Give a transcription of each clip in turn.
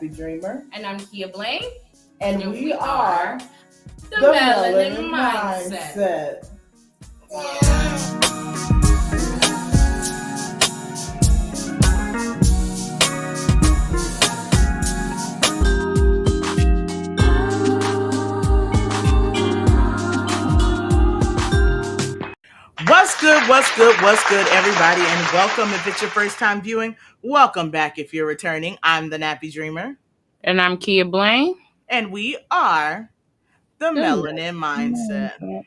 Nappy Dreamer. And I'm Kia Blaine. And we are the Melanin Mindset. What's good, everybody, and welcome. If it's your first time viewing, welcome back. If you're returning, I'm the Nappy Dreamer. And I'm Kia Blaine. And we are the Melanin Mindset.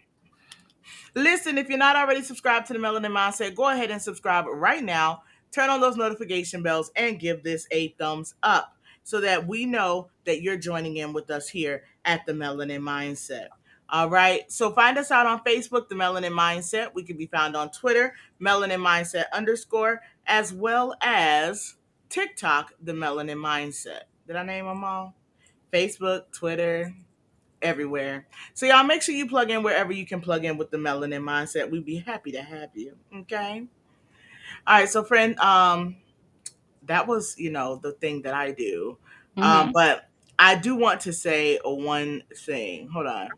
Listen, if you're not already subscribed to the Melanin Mindset, go ahead and subscribe right now. Turn on those notification bells and give this a thumbs up so that we know that you're joining in with us here at the Melanin Mindset. All right. So find us out on Facebook, The Melanin Mindset. We can be found on Twitter, Melanin Mindset _, as well as TikTok, The Melanin Mindset. Did I name them all? Facebook, Twitter, everywhere. So y'all make sure you plug in wherever you can plug in with the Melanin Mindset. We'd be happy to have you. Okay. All right. So friend, that was, the thing that I do. But I do want to say one thing. Hold on.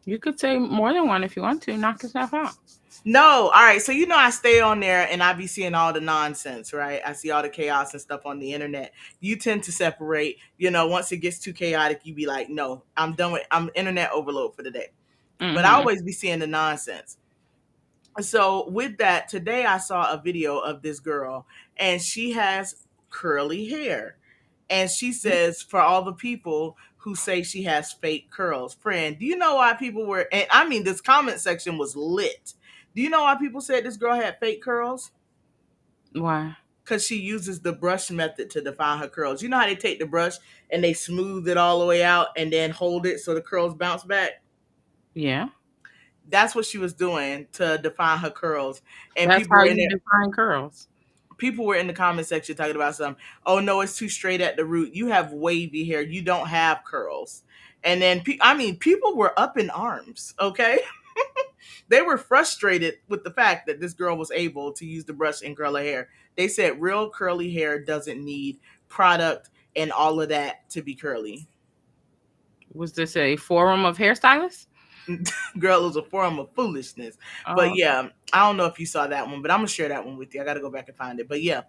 You could say more than one if you want to. Knock yourself out. No. All right. So, I stay on there and I be seeing all the nonsense, right? I see all the chaos and stuff on the internet. You tend to separate, once it gets too chaotic, you be like, no, I'm done with, I'm internet overload for the day. But I always be seeing the nonsense. So with that, today I saw a video of this girl and she has curly hair. And she says, for all the people who say she has fake curls, friend, do you know why people were, and I mean, this comment section was lit. Do you know why people said this girl had fake curls? Why? Because she uses the brush method to define her curls. You know how they take the brush and they smooth it all the way out and then hold it so the curls bounce back? Yeah. That's what she was doing to define her curls. And that's how you define curls. People were in the comment section talking about something. Oh no, it's too straight at the root. You have wavy hair. You don't have curls. And then, people were up in arms. Okay. They were frustrated with the fact that this girl was able to use the brush and curl her hair. They said real curly hair doesn't need product and all of that to be curly. Was this a forum of hairstylists? Girl, it was a form of foolishness. But yeah, I don't know if you saw that one, but I'm gonna share that one with you. I gotta go back and find it. But yeah,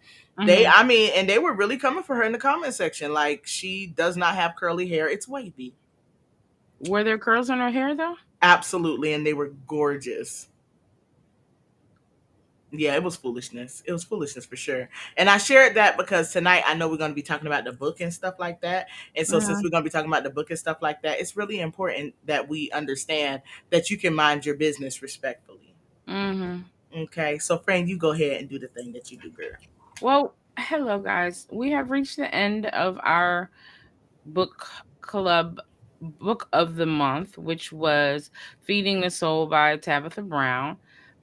they were really coming for her in the comment section. Like, she does not have curly hair. It's wavy. Were there curls in her hair though? Absolutely, and they were gorgeous. Yeah, it was foolishness. It was foolishness for sure. And I shared that because tonight I know we're going to be talking about the book and stuff like that. And so since we're going to be talking about the book and stuff like that, it's really important that we understand that you can mind your business respectfully. Okay. So friend, you go ahead and do the thing that you do, girl. Well, hello guys. We have reached the end of our book club book of the month, which was Feeding the Soul by Tabitha Brown.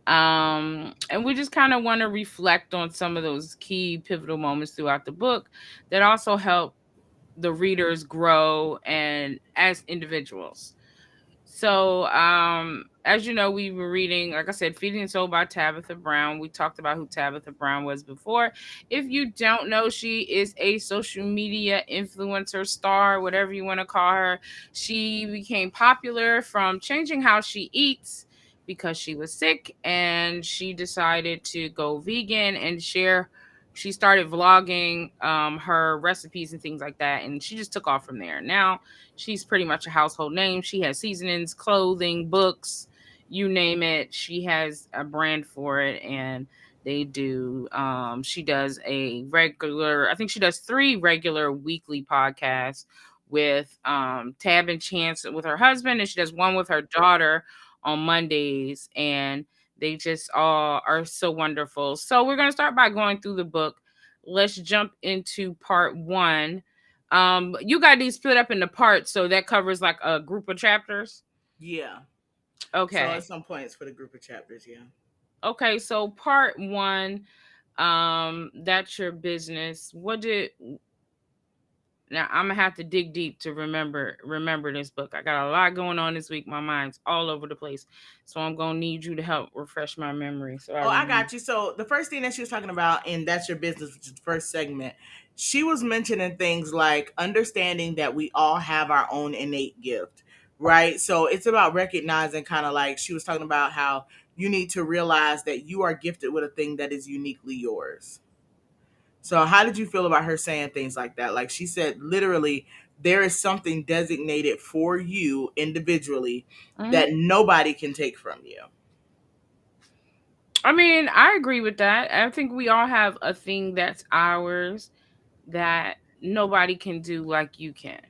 And we just kind of want to reflect on some of those key pivotal moments throughout the book that also help the readers grow and as individuals. So, as you know, we were reading, like I said, Feeding the Soul by Tabitha Brown. We talked about who Tabitha Brown was before. If you don't know, she is a social media influencer, star, whatever you want to call her. She became popular from changing how she eats because she was sick, and she decided to go vegan and share. She started vlogging her recipes and things like that, and she just took off from there. Now she's pretty much a household name. She has seasonings, clothing, books, you name it. She has a brand for it, and they do. She does a regular, I think she does 3 regular weekly podcasts with Tab and Chance with her husband, and she does one with her daughter on Mondays, and they just all are so wonderful. So we're going to start by going through the book. Let's jump into part 1. You got these split up into parts, so that covers like a group of chapters. Yeah. Okay. So at some points for the group of chapters, yeah. Okay, so part 1, that's your business. Now I'm gonna have to dig deep to remember this book. I got a lot going on this week. My mind's all over the place, so I'm gonna need you to help refresh my memory so I Oh, I remember. got you. So the first thing that she was talking about in That's Your Business, which is the first segment, she was mentioning things like understanding that we all have our own innate gift, right? So it's about recognizing, kind of like she was talking about how you need to realize that you are gifted with a thing that is uniquely yours. So how did you feel about her saying things like that? Like she said, literally, there is something designated for you individually Hmm. that nobody can take from you. I mean, I agree with that. I think we all have a thing that's ours that nobody can do like you can.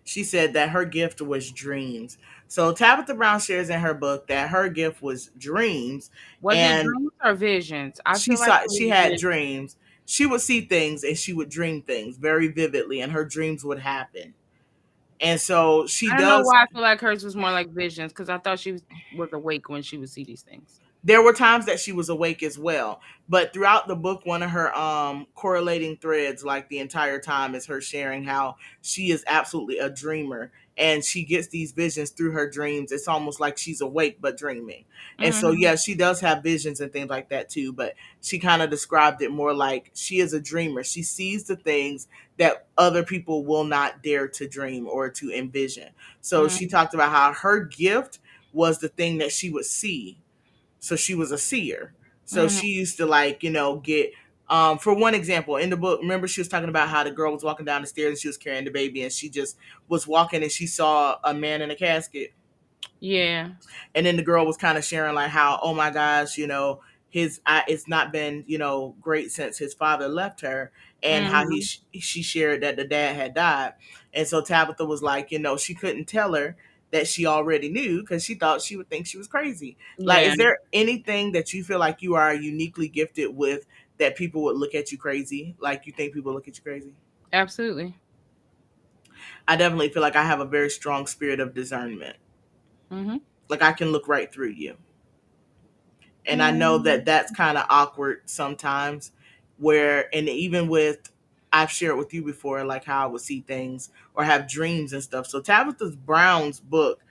She said that her gift was dreams. So Tabitha Brown shares in her book that her gift was dreams, Was it and dreams or visions? I she feel like saw it she was had visions. dreams. She would see things and she would dream things very vividly, and her dreams would happen. And so she I don't know does. why I feel like hers was more like visions because I thought she was awake when she would see these things. There were times that she was awake as well, but throughout the book, one of her correlating threads, like the entire time, is her sharing how she is absolutely a dreamer, and she gets these visions through her dreams. It's almost like she's awake but dreaming. And so Hmm. yeah, she does have visions and things like that too, but she kind of described it more like she is a dreamer. She sees the things that other people will not dare to dream or to envision. So she Hmm. talked about how her gift was the thing that she would see, so she was a seer. So Hmm. she used to, like, get, for one example, in the book, remember she was talking about how the girl was walking down the stairs and she was carrying the baby, and she just was walking and she saw a man in a casket. Yeah. And then the girl was kind of sharing like how, oh my gosh, it's not been, great since his father left her, and how Hmm. she shared that the dad had died. And so Tabitha was like, she couldn't tell her that she already knew because she thought she would think she was crazy. Like, Yeah. is there anything that you feel like you are uniquely gifted with that people would look at you crazy, like you think people look at you crazy? Absolutely. I definitely feel like I have a very strong spirit of discernment. Hmm. Like, I can look right through you. And I know that Um, that's kind of awkward sometimes, where, and even with, I've shared with you before, like how I would see things or have dreams and stuff. So Tabitha Brown's book,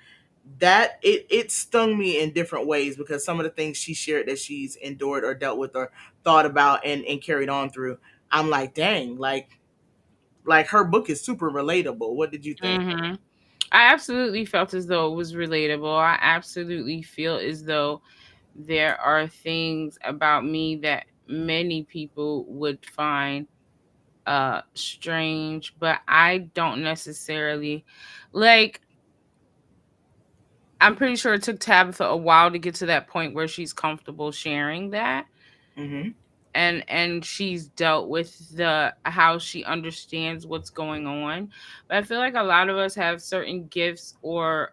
that it stung me in different ways, because some of the things she shared that she's endured or dealt with or thought about and carried on through, I'm like, dang, like her book is super relatable. What did you think? hmm I absolutely felt as though it was relatable. I absolutely feel as though there are things about me that many people would find strange, but I don't necessarily like. I'm pretty sure it took Tabitha a while to get to that point where she's comfortable sharing that, Mm-hmm. and she's dealt with the how she understands what's going on. But I feel like a lot of us have certain gifts or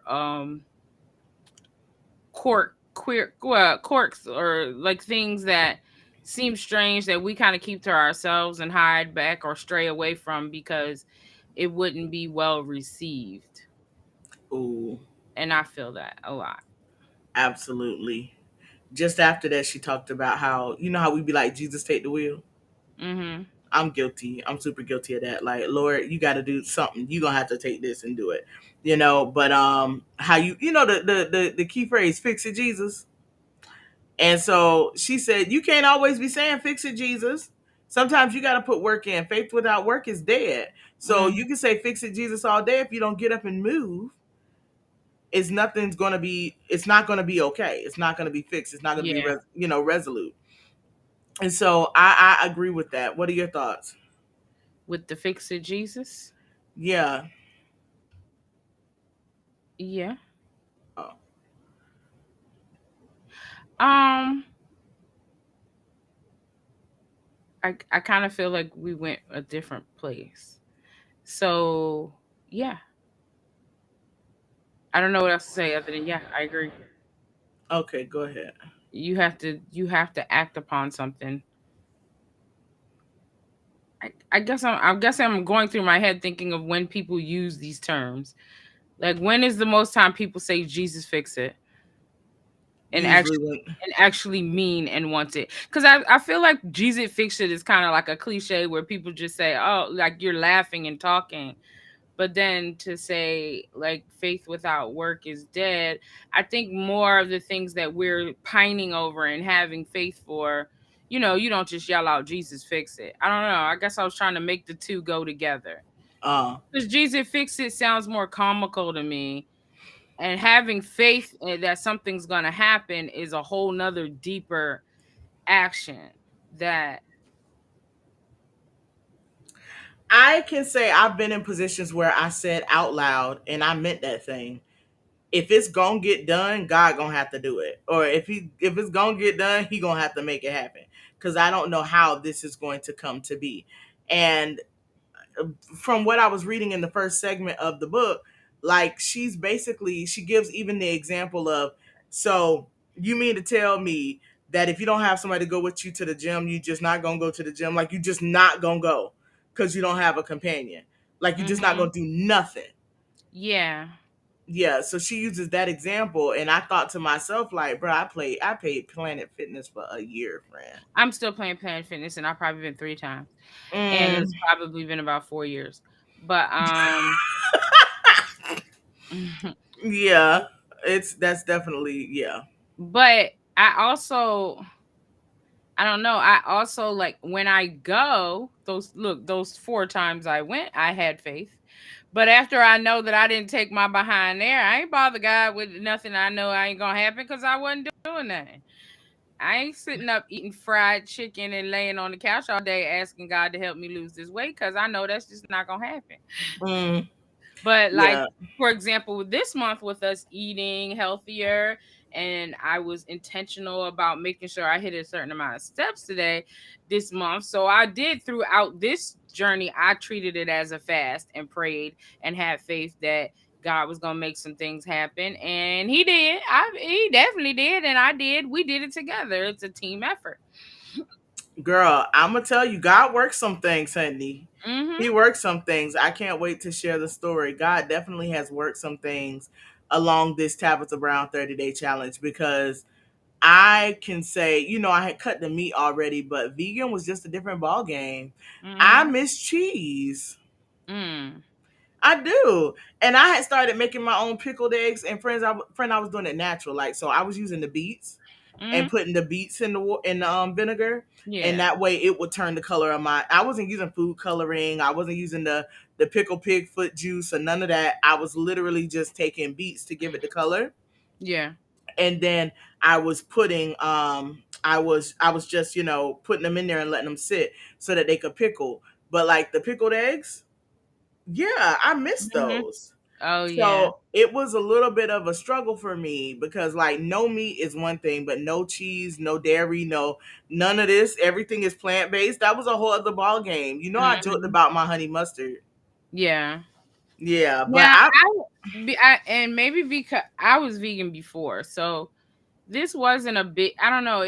quirks or like things that seem strange that we kind of keep to ourselves and hide back or stray away from because it wouldn't be well received. Ooh, And I feel that a lot. absolutely. Just after that, she talked about how, how we be like, Jesus, take the wheel. Mhm. I'm guilty. I'm super guilty of that. Like, Lord, you got to do something. You gonna have to take this and do it. But how the key phrase, fix it, Jesus. And so she said, you can't always be saying fix it, Jesus. Sometimes you got to put work in. Faith without work is dead. So Mhm. you can say fix it, Jesus, all day. If you don't get up and move, it's not gonna be okay. It's not gonna be fixed. It's not gonna be Yeah, resolute. And so I agree with that. What are your thoughts? with the fix it Jesus. Yeah. Yeah. Oh, Um I kind of feel like we went a different place. So, yeah. I don't know what else to say other than yeah, I agree. okay, go ahead. You have to act upon something. I guess I'm going through my head thinking of when people use these terms. Like when is the most time people say Jesus fix it? and Usually actually when mean and want it. Because I feel like Jesus fix it is kind of like a cliche where people just say, oh, like you're laughing and talking. But then to say like faith without work is dead, I think more of the things that we're pining over and having faith for, you don't just yell out, Jesus fix it. I don't know. I guess I was trying to make the two go together. uh Because Jesus fix it sounds more comical to me. And having faith that something's going to happen is a whole nother deeper action that. I can say I've been in positions where I said out loud and I meant that thing. If it's gonna get done, God gonna have to do it. Or if it's gonna get done, he gonna have to make it happen. Cause I don't know how this is going to come to be. And from what I was reading in the first segment of the book, like she gives even the example of, so you mean to tell me that if you don't have somebody to go with you to the gym, you just not gonna go to the gym, like you just not gonna go because you don't have a companion, like you just not Hmm. gonna do nothing. Yeah. Yeah, so she uses that example, and I thought to myself, like, bro, I paid Planet Fitness for a year, friend. I'm still playing Planet Fitness and I've probably been 3 times. And Mm, it's probably been about 4 years. But yeah, that's definitely yeah. but I don't know. I also like when I go, those 4 times I went, I had faith. But after I know that I didn't take my behind there, I ain't bother God with nothing I know I ain't gonna happen because I wasn't doing nothing. I ain't sitting up eating fried chicken and laying on the couch all day asking God to help me lose this weight because I know that's just not gonna happen. Mm, But like yeah, for example, this month with us eating healthier and I was intentional about making sure I hit a certain amount of steps today this month. So I did throughout this journey, I treated it as a fast and prayed and had faith that God was gonna make some things happen. And he did. He definitely did, and I did. We did it together. It's a team effort. girl, I'm gonna tell you, God works some things, honey. Mm-hmm. He works some things. I can't wait to share the story. God definitely has worked some things along this Tabitha Brown 30-day challenge because I can say, I had cut the meat already, but vegan was just a different ball game. I Mm-hmm. miss cheese. Mm. I do, and I had started making my own pickled eggs. And friend, I was doing it natural, like so. I was using the beets Mm-hmm. and putting the beets in the vinegar, and Yeah. that way it would turn the color of my. I wasn't using food coloring. I wasn't using the pickle pig foot juice or none of that. I was literally just taking beets to give it the color, Yeah. and then I was putting I was just putting them in there and letting them sit so that they could pickle. But like the pickled eggs, yeah, I miss Mm-hmm. those. Oh yeah. So it was a little bit of a struggle for me because like no meat is one thing, but no cheese, no dairy, no none of this. Everything is plant based. That was a whole other ball game. I joked Mhm. about my honey mustard. Yeah. Yeah, but Yeah, I and maybe because I was vegan before, so this wasn't a big. I don't know.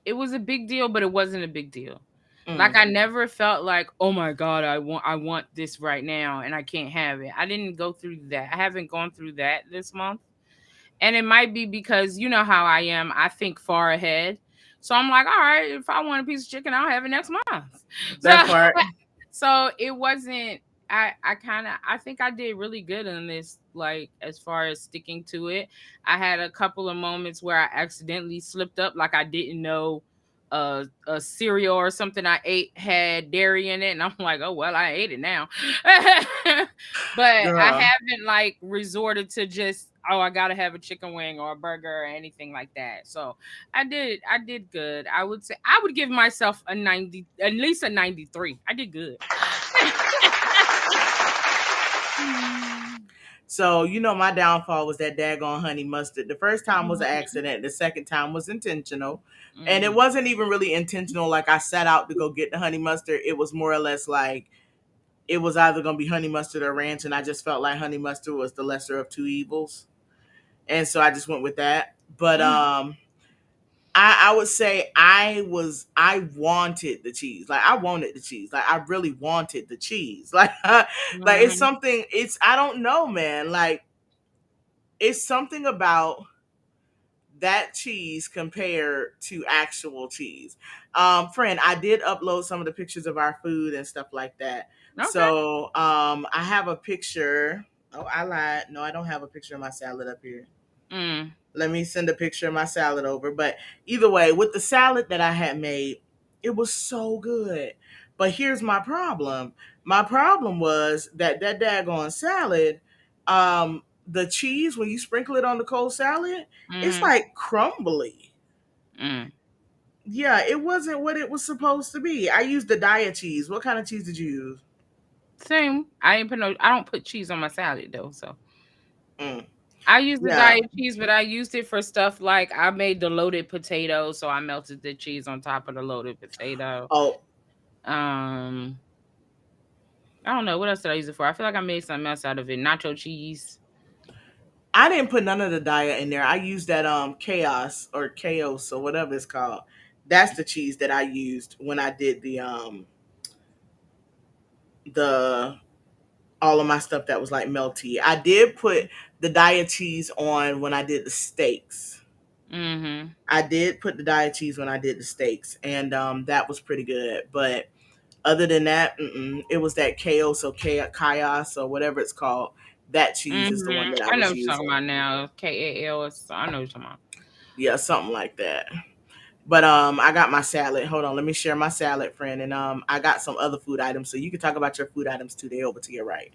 It was a big deal, but it wasn't a big deal. Like mm, I never felt like, oh my god, I want this right now, and I can't have it. I didn't go through that. I haven't gone through that this month, and it might be because you know how I am. I think far ahead, so I'm like, all right, if I want a piece of chicken, I'll have it next month. So that part. so it wasn't I think I did really good on this, like as far as sticking to it. I had a couple of moments where I accidentally slipped up, like I didn't know a cereal or something I ate had dairy in it, and I'm like, oh well, I ate it now. But I Girl. haven't like resorted to just, oh, I gotta have a chicken wing or a burger or anything like that. So I did good. I would say I would give myself a 90, at least a 93. I did good. So, my downfall was that daggone honey mustard. The first time was an Mhm. accident. The second time was intentional. And it Mhm. wasn't even really intentional. Like I set out to go get the honey mustard. It was more or less like it was either going to be honey mustard or ranch. And I just felt like honey mustard was the lesser of two evils. And so I just went with that. But I would say I wanted the cheese. Like I wanted the cheese. Like I really wanted the cheese. Like it's Mhm. something, I don't know, man. Like it's something about that cheese compared to actual cheese. Friend, I did upload some of the pictures of our food and stuff like that. Okay. So I have a picture. Oh, I lied. No, I don't have a picture of my salad up here. Mm. Let me send a picture of my salad over. But either way, with the salad that I had made, it was so good. But here's my problem. My problem was that daggone salad, the cheese, when you sprinkle it on the cold salad, it's Mm. like crumbly. Mm. Yeah, it wasn't what it was supposed to be. I used the diet cheese. What kind of cheese did you use? Same. I ain't put no. I don't put cheese on my salad though. So Mm, I use the yeah. diet cheese, but I used it for stuff like I made the loaded potato, so I melted the cheese on top of the loaded potato. Oh, Um, I don't know what else did I use it for. I feel like I made something else out of it. Nacho cheese. I didn't put none of the diet in there. I used that chaos or whatever it's called. That's the cheese that I used when I did the all of my stuff that was like melty. I did put the diet cheese on when I did the steaks. Mm-hmm. I did put the diet cheese when I did the steaks, and that was pretty good. But other than that, it was that chaos or whatever it's called. That cheese is the one Mm-hmm. that I I know was what you're talking using. about now. KAL. I know what you're talking about. Yeah, something like that. But I got my salad. Hold on, let me share my salad, friend, and I got some other food items, so you can talk about your food items too. They over to your right.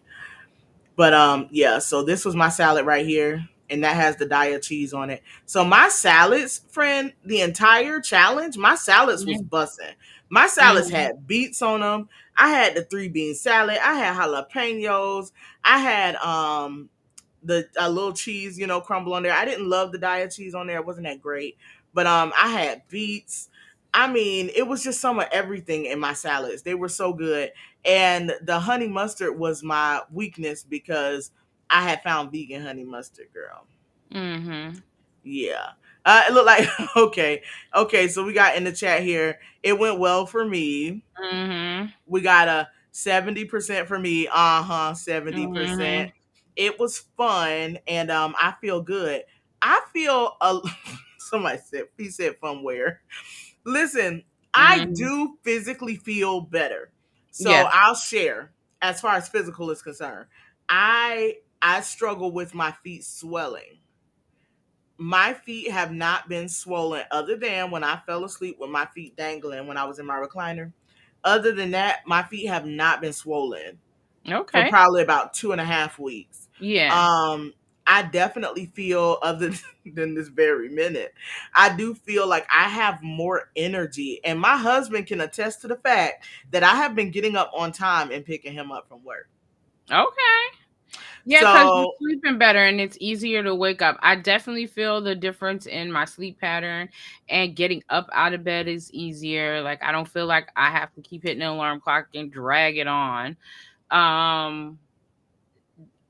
But yeah, so this was my salad right here, and that has the diet cheese on it. So my salads, friend, the entire challenge, my salads was bussing. My salads Mm-hmm. had beets on them. I had the three bean salad. I had jalapenos. I had the little cheese, crumble on there. I didn't love the diet cheese on there. It wasn't that great. But I had beets. I mean, it was just some of everything in my salads. They were so good. And the honey mustard was my weakness because I had found vegan honey mustard, girl. Mm-hmm. Yeah. It looked like okay. Okay, so we got in the chat here. It went well for me. Mm-hmm. We got a 70% for me. 70%. Mm-hmm. It was fun and I feel good. I feel a somebody said he said fun where. Listen, I Mm-hmm. do physically feel better. So Yeah. I'll share as far as physical is concerned. I struggle with my feet swelling. My feet have not been swollen other than when I fell asleep with my feet dangling when I was in my recliner. Other than that, my feet have not been swollen for Okay. probably about 2.5 weeks. Yeah. Um, I definitely feel, other than this very minute, I do feel like I have more energy. And my husband can attest to the fact that I have been getting up on time and picking him up from work. Okay. Yeah, because you're So, sleeping better and it's easier to wake up. I definitely feel the difference in my sleep pattern, and getting up out of bed is easier. Like I don't feel like I have to keep hitting the alarm clock and drag it on. Um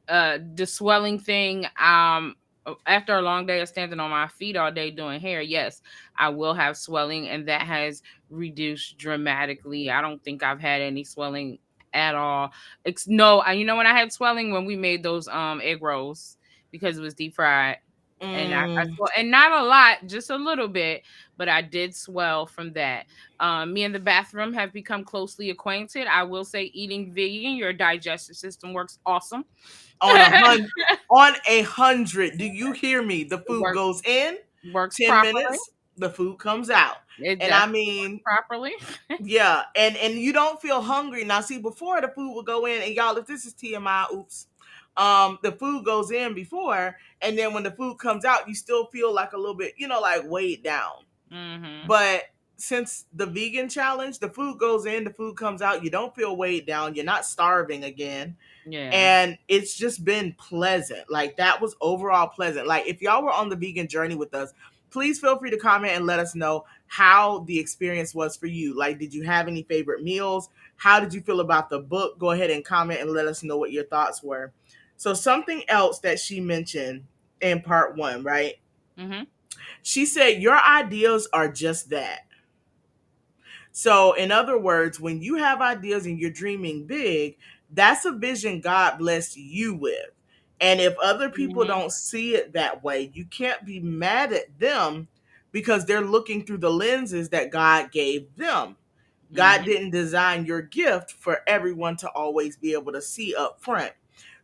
the swelling thing, after a long day of standing on my feet all day doing hair, yes, I will have swelling, and that has reduced dramatically. I don't think I've had any swelling at all. It's no, you know when I had swelling when we made those egg rolls because it was deep fried. And I mm, swell, and not a lot, just a little bit, but I did swell from that. Me and the bathroom have become closely acquainted. I will say, eating vegan, your digestive system works awesome. on a hundred, on 100. Do you hear me? The It food goes in works 10 properly. minutes, the food comes out. It And I definitely mean, properly. yeah, and you don't feel hungry. Now, see, before the food would go in, and y'all, if this is TMI, oops. The food goes in before, and then when the food comes out, you still feel like a little bit, like weighed down. Mhm. But since the vegan challenge, the food goes in, the food comes out, you don't feel weighed down, you're not starving again, Yeah. and it's just been pleasant. Like that was overall pleasant. Like if y'all were on the vegan journey with us, please feel free to comment and let us know how the experience was for you. Like, did you have any favorite meals? How did you feel about the book? Go ahead and comment and let us know what your thoughts were. So something else that she mentioned in part one, right? Mhm. She said your ideas are just that. So, in other words, when you have ideas and you're dreaming big, that's a vision God blessed you with. And if other people Mhm. don't see it that way, you can't be mad at them because they're looking through the lenses that God gave them. God Mhm. didn't design your gift for everyone to always be able to see up front.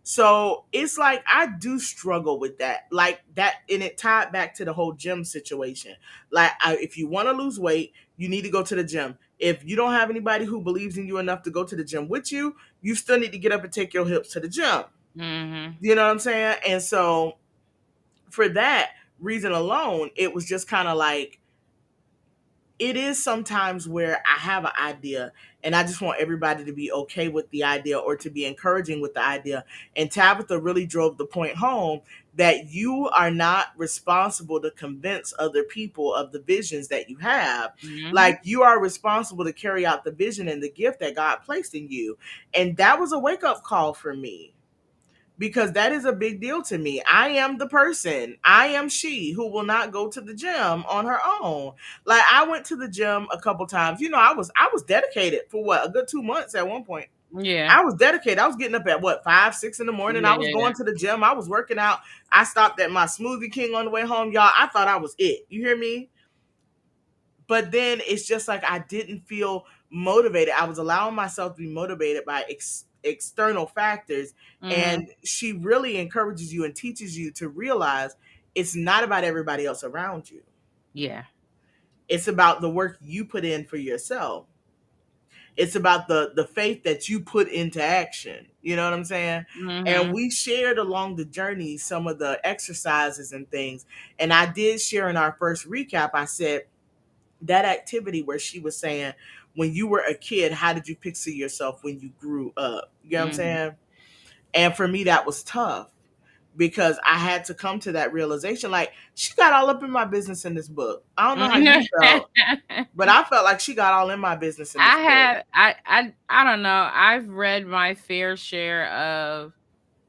So it's like I do struggle with that, like that, and it tied back to the whole gym situation. Like, if you want to lose weight, you need to go to the gym. If you don't have anybody who believes in you enough to go to the gym with you, you still need to get up and take your hips to the gym. Mhm. You know what I'm saying? And so for that reason alone, it was just kind of like, it is sometimes where I have an idea and I just want everybody to be okay with the idea or to be encouraging with the idea. And Tabitha really drove the point home that you are not responsible to convince other people of the visions that you have. Mhm. Like, you are responsible to carry out the vision and the gift that God placed in you. And that was a wake up call for me, because that is a big deal to me. I am the person, I am she who will not go to the gym on her own. Like, I went to the gym a couple times. I was dedicated for what, a good 2 months at one point. Yeah. I was dedicated. I was getting up at what, 5, 6 in the morning. Yeah. I was Yeah. Yeah. going to the gym. I was working out. I stopped at my Smoothie King on the way home, y'all. I thought I was it. You hear me? But then it's just like I didn't feel motivated. I was allowing myself to be motivated by external factors. Mhm. And she really encourages you and teaches you to realize it's not about everybody else around you. Yeah. It's about the work you put in for yourself. It's about the faith that you put into action. You know what I'm saying? And Mhm. we shared along the journey some of the exercises and things. And I did share in our first recap, I said, that activity where she was saying, when you were a kid, how did you picture yourself when you grew up? You know what I'm Mhm. saying? And for me, that was tough because I had to come to that realization. Like, she got all up in my business in this book. I don't know how you felt, but I felt like she got all in my business in this I book. had I don't know. I've read my fair share of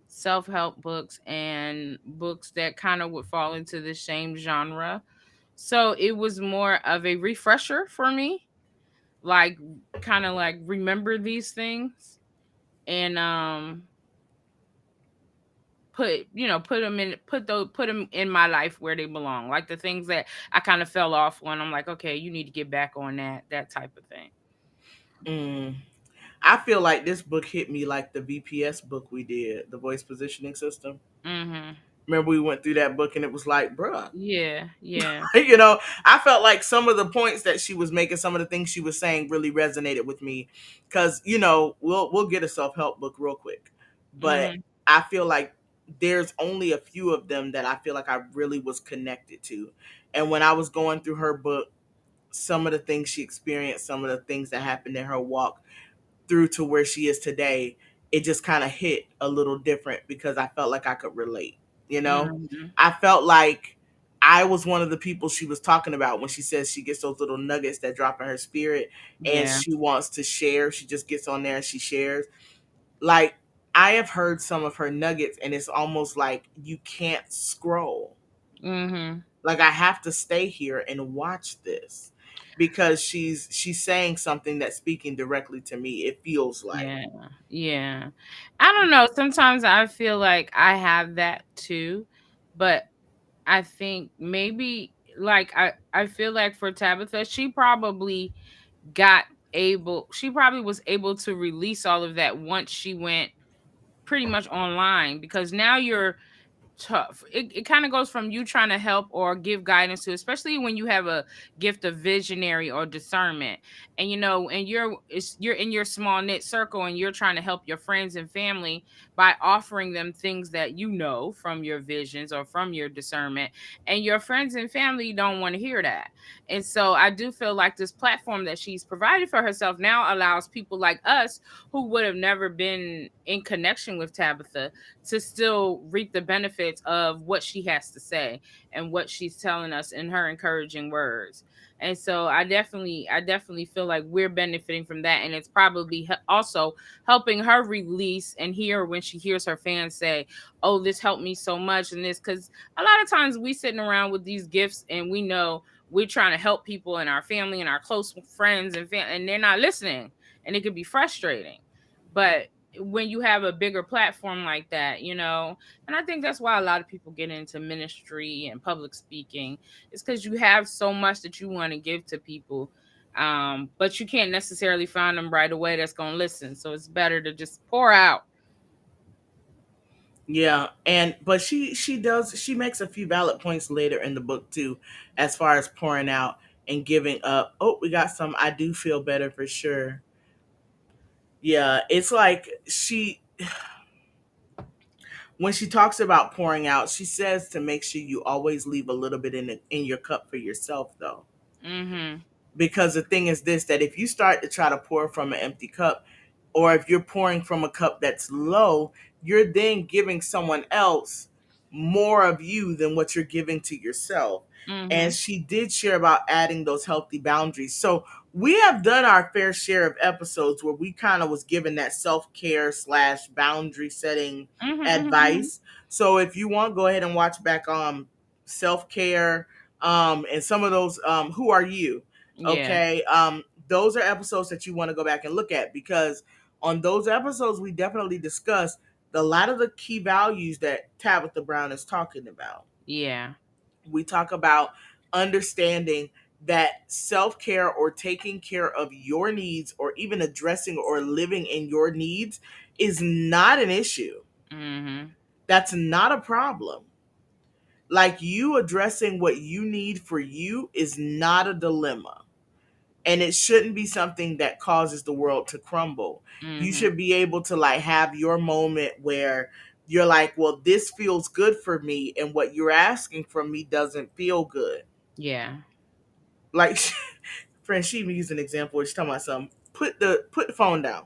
self-help books and books that kind of would fall into the same genre. So it was more of a refresher for me, like kind of like remember these things and put them in my life where they belong. Like the things that I kind of fell off on, I'm like, okay, you need to get back on that type of thing. Mm. I feel like this book hit me like the VPS book we did, the voice positioning system. Mhm. Remember, we went through that book and it was like, bruh, Yeah, yeah. I felt like some of the points that she was making, some of the things she was saying really resonated with me. Because, we'll get a self-help book real quick, but Mhm. I feel like there's only a few of them that I feel like I really was connected to. And when I was going through her book, some of the things she experienced, some of the things that happened in her walk through to where she is today, it just kind of hit a little different because I felt like I could relate. You know, Mhm. I felt like I was one of the people she was talking about when she says she gets those little nuggets that drop in her spirit and Yeah. she wants to share. She just gets on there and she shares. Like, I have heard some of her nuggets and it's almost like you can't scroll. Mhm. Like, I have to stay here and watch this because she's saying something that's speaking directly to me. It feels like. Yeah. Yeah. I don't know, sometimes I feel like I have that too, but I think maybe like I feel like for Tabitha, she probably was able to release all of that once she went pretty much online because now you're tough. It kind of goes from you trying to help or give guidance to, especially when you have a gift of visionary or discernment, and and you're in your small knit circle and you're trying to help your friends and family by offering them things that you know from your visions or from your discernment, and your friends and family don't want to hear that. And so I do feel like this platform that she's provided for herself now allows people like us who would have never been in connection with Tabitha to still reap the benefits of what she has to say and what she's telling us in her encouraging words. And so I definitely feel like we're benefiting from that, and it's probably also helping her release and hear when she hears her fans say, "Oh, this helped me so much," and this because a lot of times we sitting around with these gifts and we know we're trying to help people in our family and our close friends and they're not listening, and it could be frustrating. But when you have a bigger platform like that, you know. And I think that's why a lot of people get into ministry and public speaking. It's because you have so much that you want to give to people, but you can't necessarily find them right away that's going to listen. So it's better to just pour out. Yeah, and but she makes a few valid points later in the book too, as far as pouring out and giving up. Oh, we got some. I do feel better for sure. Yeah, it's like when she talks about pouring out, she says to make sure you always leave a little bit in your cup for yourself, though. Mm-hmm. Because the thing is this, that if you start to try to pour from an empty cup, or if you're pouring from a cup that's low, you're then giving someone else more of you than what you're giving to yourself. And Mm-hmm. she did share about adding those healthy boundaries. So we have done our fair share of episodes where we kind of was given that self-care slash boundary setting Mm-hmm. Mm-hmm. advice. So if you want, go ahead and watch back self-care, and some of those who are you. Yeah. Okay. Those are episodes that you want to go back and look at, because on those episodes we definitely discuss a lot of the key values that Tabitha Brown is talking about. Yeah. We talk about understanding that self-care or taking care of your needs, or even addressing or living in your needs, is not an issue. Mm-hmm. That's not a problem. Like, you addressing what you need for you is not a dilemma, and it shouldn't be something that causes the world to crumble. You Mm-hmm. should be able to like have your moment where you're like, well, this feels good for me, and what you're asking from me doesn't feel good. Yeah. Like, friend, she used an example where she's talking about something. Put the phone down,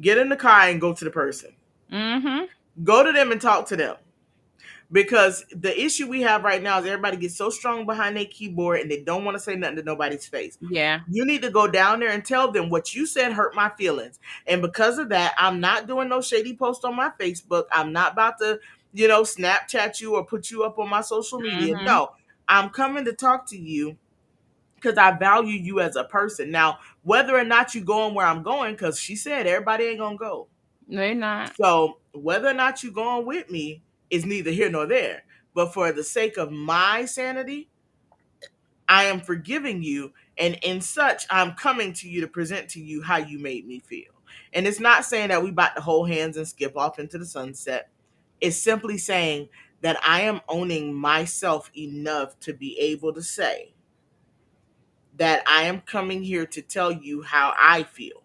get in the car, and go to the person. Mm-hmm. Go to them and talk to them. Because the issue we have right now is everybody gets so strong behind their keyboard and they don't want to say nothing to nobody's face. Yeah. You need to go down there and tell them what you said hurt my feelings. And because of that, I'm not doing no shady post on my Facebook. I'm not about to, Snapchat you or put you up on my social media. Mm-hmm. No, I'm coming to talk to you because I value you as a person. Now, whether or not you going where I'm going, because she said everybody ain't going to go. They're not. So whether or not you going with me is neither here nor there. But for the sake of my sanity, I am forgiving you, and in such, I'm coming to you to present to you how you made me feel. And it's not saying that we about to hold hands and skip off into the sunset. It's simply saying that I am owning myself enough to be able to say that I am coming here to tell you how I feel.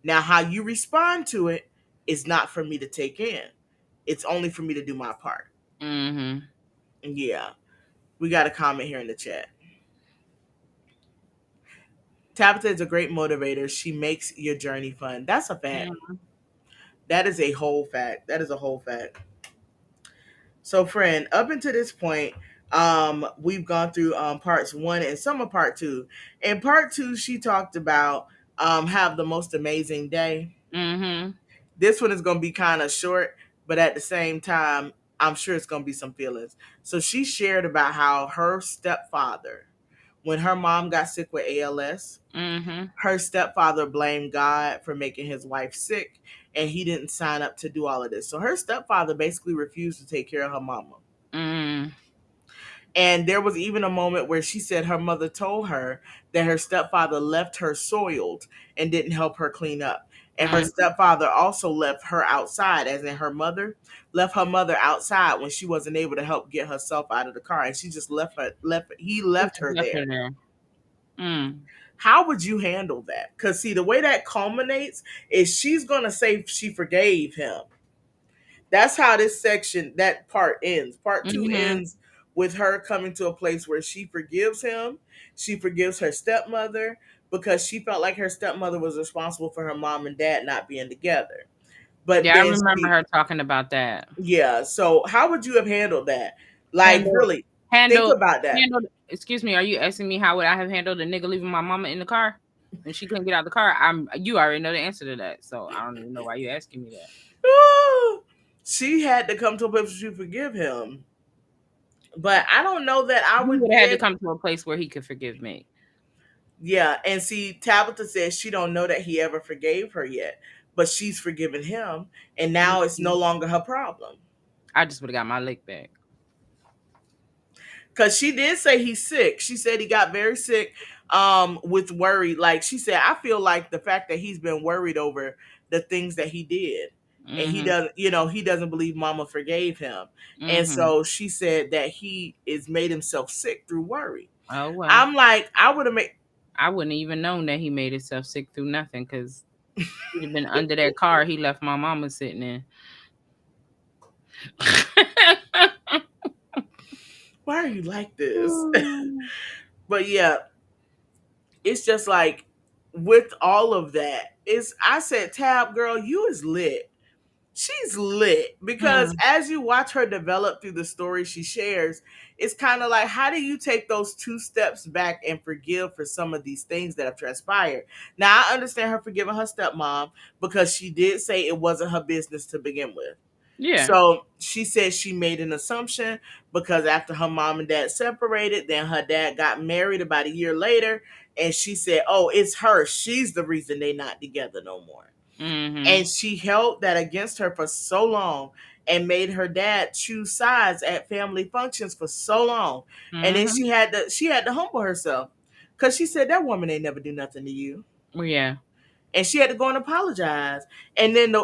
Now, how you respond to it is not for me to take in. It's only for me to do my part. Mm-hmm. Yeah. We got a comment here in the chat. Tabitha is a great motivator. She makes your journey fun. That's a fact. That is a whole fact. That is a whole fact. So, friend, up until this point, we've gone through parts one and some of part two. In part two, she talked about have the most amazing day. Mm-hmm. This one is going to be kind of short, but at the same time, I'm sure it's going to be some feelings. So she shared about how her stepfather, when her mom got sick with ALS, Mm-hmm. her stepfather blamed God for making his wife sick, and he didn't sign up to do all of this. So her stepfather basically refused to take care of her mama. Mm-hmm. And there was even a moment where she said her mother told her that her stepfather left her soiled and didn't help her clean up. And her stepfather also left her outside, as in her mother left her mother outside when she wasn't able to help get herself out of the car, and she just he He left just her left her there. there. Mm. How would you handle that? Because see, the way that culminates is she's gonna say she forgave him. That's how this section, that part ends. Part two Mm-hmm. ends with her coming to a place where she forgives him. She forgives her stepmother because she felt like her stepmother was responsible for her mom and dad not being together. But Yeah, I then remember her talking about that. yeah. So how would you have handled that? Like, Handled, really, think handled, about that. handled. Excuse me. Are you asking me how would I have handled a nigga leaving my mama in the car when she couldn't get out of the car? You already know the answer to that, so I don't even know why you asking me that. She had to come to a place where she forgive him. But I don't know that I He would would have be had to able. come to a place where he could forgive me. Yeah, and see, Tabitha says she don't know that he ever forgave her yet. but she's forgiven him, and now it's no Mhm. longer her problem. I just would have got my lick back. Because she did say he's sick. She said he got very sick with worry. Like she said, I feel like the fact that he's been worried over the things that he did. And he Mhm. doesn't, he doesn't believe mama forgave him. And Mhm. so she said that he is made himself sick through worry. Oh well. I'm like, I would have made I wouldn't even known that he made himself sick through nothing because he'd have been under that car he left my mama sitting in. why are you like this? Mm. But yeah, it's just like with all of that, is I said, Tab girl, you is lit. She's lit because Hmm. as you watch her develop through the story she shares, it's kind of like, how do you take those two steps back and forgive for some of these things that have transpired? Now, I understand her forgiving her stepmom because she did say it wasn't her business to begin with. Yeah. So she said she made an assumption because after her mom and dad separated, then her dad got married about a year later, and she said, "Oh, it's her. She's the reason they not together no more." Mhm. And she held that against her for so long and made her dad choose sides at family functions for so long. And then Mhm. she had to humble herself because she said that woman ain't never do nothing to you, Yeah. and she had to go and apologize. And then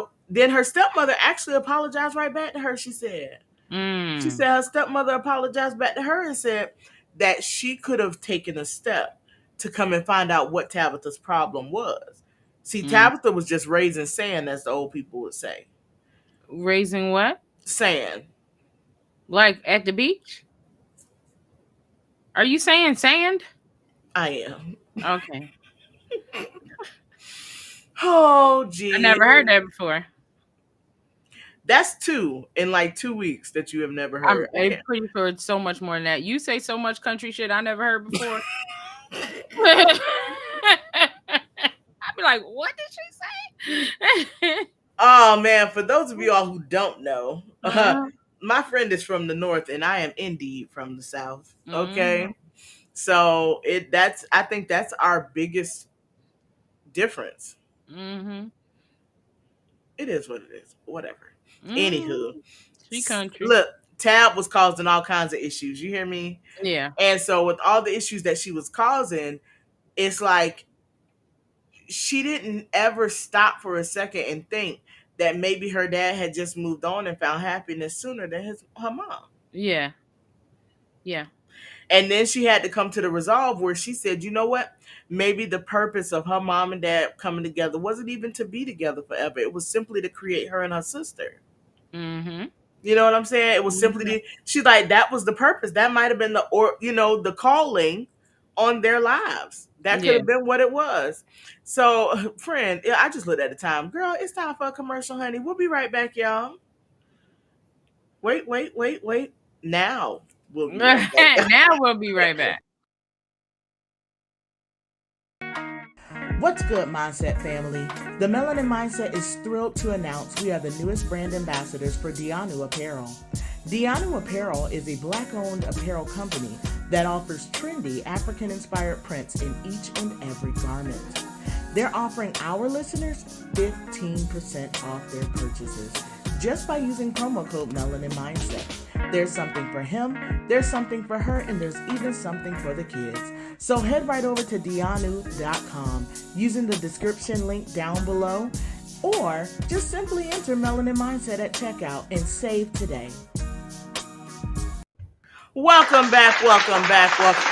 her stepmother actually apologized right back to her. She said Mm. her stepmother apologized back to her and said that she could have taken a step to come and find out what Tabitha's problem was. See, Mm. Tabitha was just raising sand, as the old people would say. Raising what? Sand. Like at the beach? Are you saying sand? I am. Okay. Oh, I gee. never heard that before. That's two in like 2 weeks that you have never heard. I I'm can't. pretty sure it's so much more than that. You say so much country shit I never heard before. I'd be like, what did she say? Oh, man. For those of you all who don't know, Mhm. my friend is from the north and I am indeed from the south. Mhm. Okay. So I think that's our biggest difference. Mhm. It is what it is. Whatever. Anywho, Mhm. She country. look, Tab was causing all kinds of issues. You hear me? Yeah. And so with all the issues that she was causing, it's like she didn't ever stop for a second and think that maybe her dad had just moved on and found happiness sooner than her mom. Yeah. Yeah. And then she had to come to the resolve where she said, you know what? Maybe the purpose of her mom and dad coming together wasn't even to be together forever. It was simply to create her and her sister. Mhm. You know what I'm saying? It was simply Mhm. she's like, that was the purpose. That might have been the calling on their lives. That could Yeah. have been what it was. So, friend, yeah, I just looked at the time. Girl, it's time for a commercial, honey. We'll be right back, y'all. Wait, wait, wait, wait. Now we'll be right back. Now we'll be right back. What's good, Mindset family? The Melanin Mindset is thrilled to announce we are the newest brand ambassadors for Diano Apparel. Diano Apparel is a black-owned apparel company that offers trendy African-inspired prints in each and every garment. They're offering our listeners 15% off their purchases just by using promo code Melanin Mindset. There's something for him, there's something for her, and there's even something for the kids. So head right over to Diano.com using the description link down below, or just simply enter Melanin Mindset at checkout and save today. Welcome back, welcome back, welcome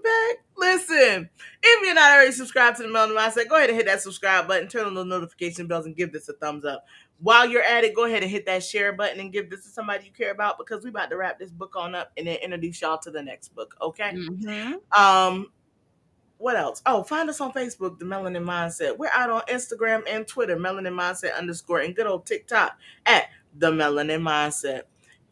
back. Listen, if you're not already subscribed to the Melanin Mindset, go ahead and hit that subscribe button, turn on the notification bells, and give this a thumbs up. While you're at it, go ahead and hit that share button and give this to somebody you care about, because we're about to wrap this book on up and then introduce y'all to the next book, okay? Mhm. Um, what else? Oh, find us on Facebook, The Melanin Mindset. We're out on Instagram and Twitter, Melanin Mindset _ and good old TikTok at The Melanin Mindset.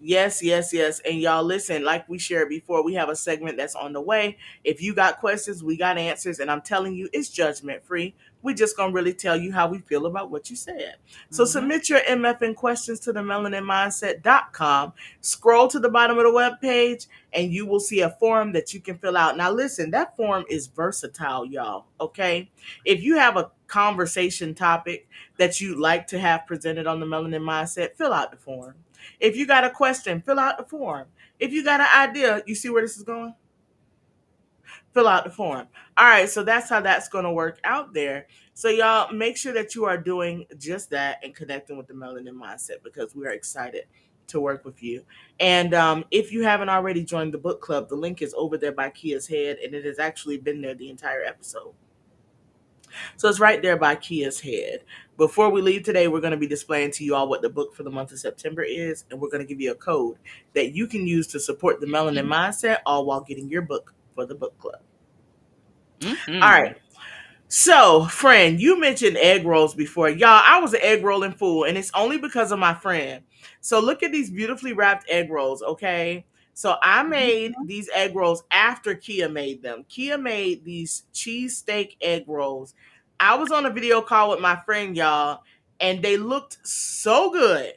Yes, yes, yes. And y'all listen, like we shared before, we have a segment that's on the way. If you got questions, we got answers. And I'm telling you, it's judgment free. We just gonna really tell you how we feel about what you said. So Mm-hmm. submit your MFN questions to the melaninmindset.com. Scroll to the bottom of the web page and you will see a form that you can fill out. Now listen, that form is versatile, y'all. Okay. If you have a conversation topic that you'd like to have presented on the Melanin Mindset, fill out the form. If you got a question, fill out the form. If you got an idea, you see where this is going? Fill out the form. All right, so that's how that's going to work out there. So, y'all, make sure that you are doing just that and connecting with the Melanin Mindset because we are excited to work with you. And if you haven't already joined the book club, the link is over there by Kia's head, and it has actually been there the entire episode. So it's right there by Kia's head. Before we leave today, we're going to be displaying to you all what the book for the month of September is, and we're going to give you a code that you can use to support the Melanin Mindset, all while getting your book for the book club. All Mm-hmm. right. So, friend, you mentioned egg rolls before. Y'all, I was an egg rolling fool, and it's only because of my friend. So, look at these beautifully wrapped egg rolls, okay? So, I made these egg rolls after Kia made them. Kia made these cheesesteak egg rolls. I was on a video call with my friend, y'all, and they looked so good.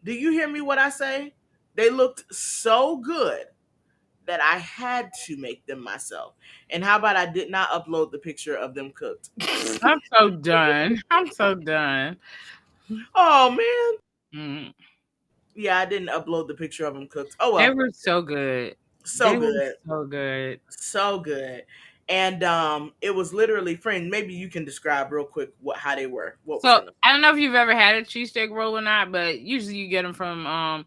Do you hear me what I say? They looked so good that I had to make them myself. And how about I did not upload the picture of them cooked? I'm so done. I'm so done. Oh man. Mm. Yeah, I didn't upload the picture of them cooked. Oh They well. were so good. So They were good. so good. So good. And it was literally, friend, maybe you can describe real quick what how they were. What was So in them. I don't know if you've ever had a cheesesteak roll or not, but usually you get them from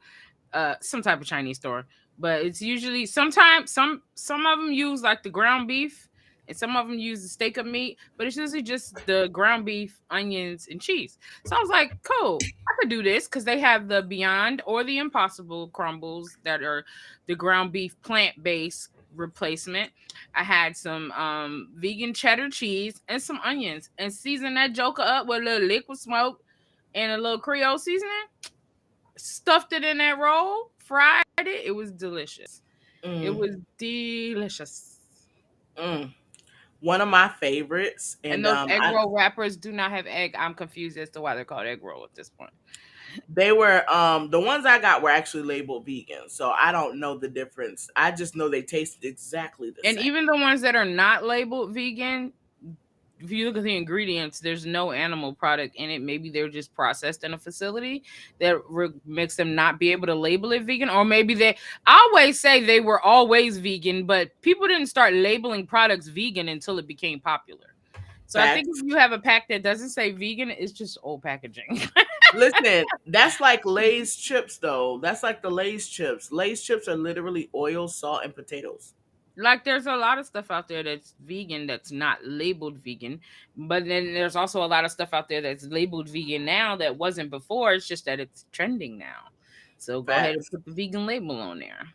some type of Chinese store. But it's usually sometimes some of them use like the ground beef and some of them use the steak of meat, but it's usually just the ground beef, onions, and cheese. So I was like, cool, I could do this because they have the Beyond or the Impossible crumbles that are the ground beef plant based replacement. I had some vegan cheddar cheese and some onions and seasoned that joker up with a little liquid smoke and a little Creole seasoning, stuffed it in that roll, fried it. It was delicious. It Mm, was delicious. mm. One of my favorites, And and those egg I roll wrappers do not have egg. I'm confused as to why they're called egg roll at this point. they were the ones I got were actually labeled vegan, so I don't know the difference. I just know they tasted exactly the And same. even the ones that are not labeled vegan, if you look at the ingredients, there's no animal product in it. Maybe they're just processed in a facility that makes them not be able to label it vegan. Or maybe they I always say they were always vegan, but people didn't start labeling products vegan until it became popular. So I think if Facts. you have a pack that doesn't say vegan, it's just old packaging. Listen, that's like Lay's chips, though. That's like the Lay's chips. Lay's chips are literally oil, salt, and potatoes. Like there's a lot of stuff out there that's vegan that's not labeled vegan, but then there's also a lot of stuff out there that's labeled vegan now that wasn't before. It's just that it's trending now. So go ahead and Facts. put the vegan label on there.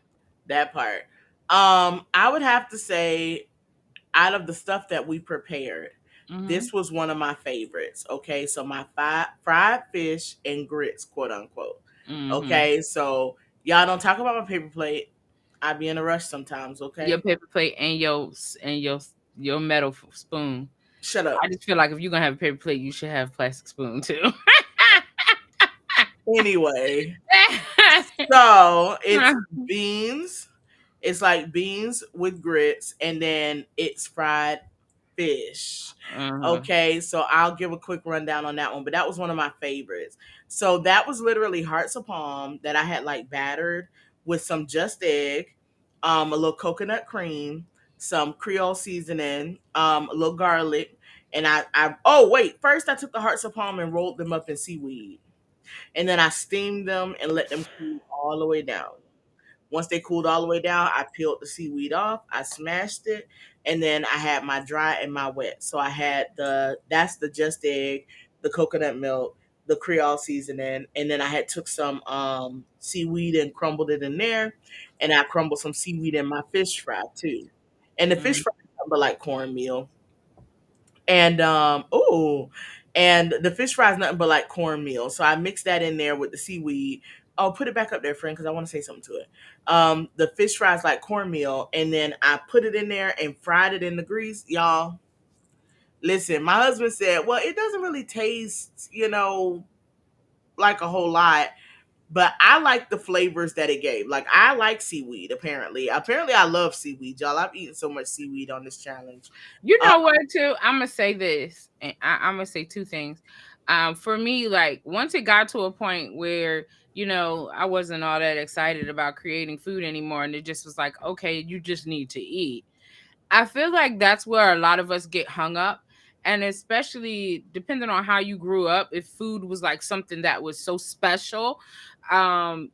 That part. I would have to say, out of the stuff that we prepared, Mm-hmm. this was one of my favorites. Okay, so my fried fish and grits, quote unquote. Mm-hmm. Okay, so y'all don't talk about my paper plate. I be in a rush sometimes. Your Okay, paper plate and your metal spoon. shut I up. just feel like if you're gonna have a paper plate, you should have a plastic spoon too. Anyway, so it's beans. It's like beans with grits, and then it's fried fish. uh-huh. Okay, so I'll give a quick rundown on that one, but that was one of my favorites. So that was literally hearts of palm that I had like battered with some just egg, a little coconut cream, some Creole seasoning, a little garlic, and I oh wait, first I took the hearts of palm and rolled them up in seaweed, and then I steamed them and let them cool all the way down. Once they cooled all the way down, I peeled the seaweed off, I smashed it, and then I had my dry and my wet. So I had that's the just egg, the coconut milk, the Creole seasoning, and then I had took some seaweed and crumbled it in there, and I crumbled some seaweed in my fish fry too. And the fish Mm. fry is nothing but like cornmeal. And and the fish fry is nothing but like cornmeal. So I mixed that in there with the seaweed. Oh, put it back up there, friend, because I want to say something to it. The fish fries like cornmeal, and then I put it in there and fried it in the grease, y'all. Listen, my husband said, "Well, it doesn't really taste, like a whole lot." But I like the flavors that it gave. Like I like seaweed. Apparently, I love seaweed, y'all. I've eaten so much seaweed on this challenge. You Uh, know what, too? I'm gonna say this, and I'm gonna say two things. For me, like once it got to a point where I wasn't all that excited about creating food anymore, and it just was like, okay, you just need to eat. I feel like that's where a lot of us get hung up. And especially depending on how you grew up, if food was like something that was so special,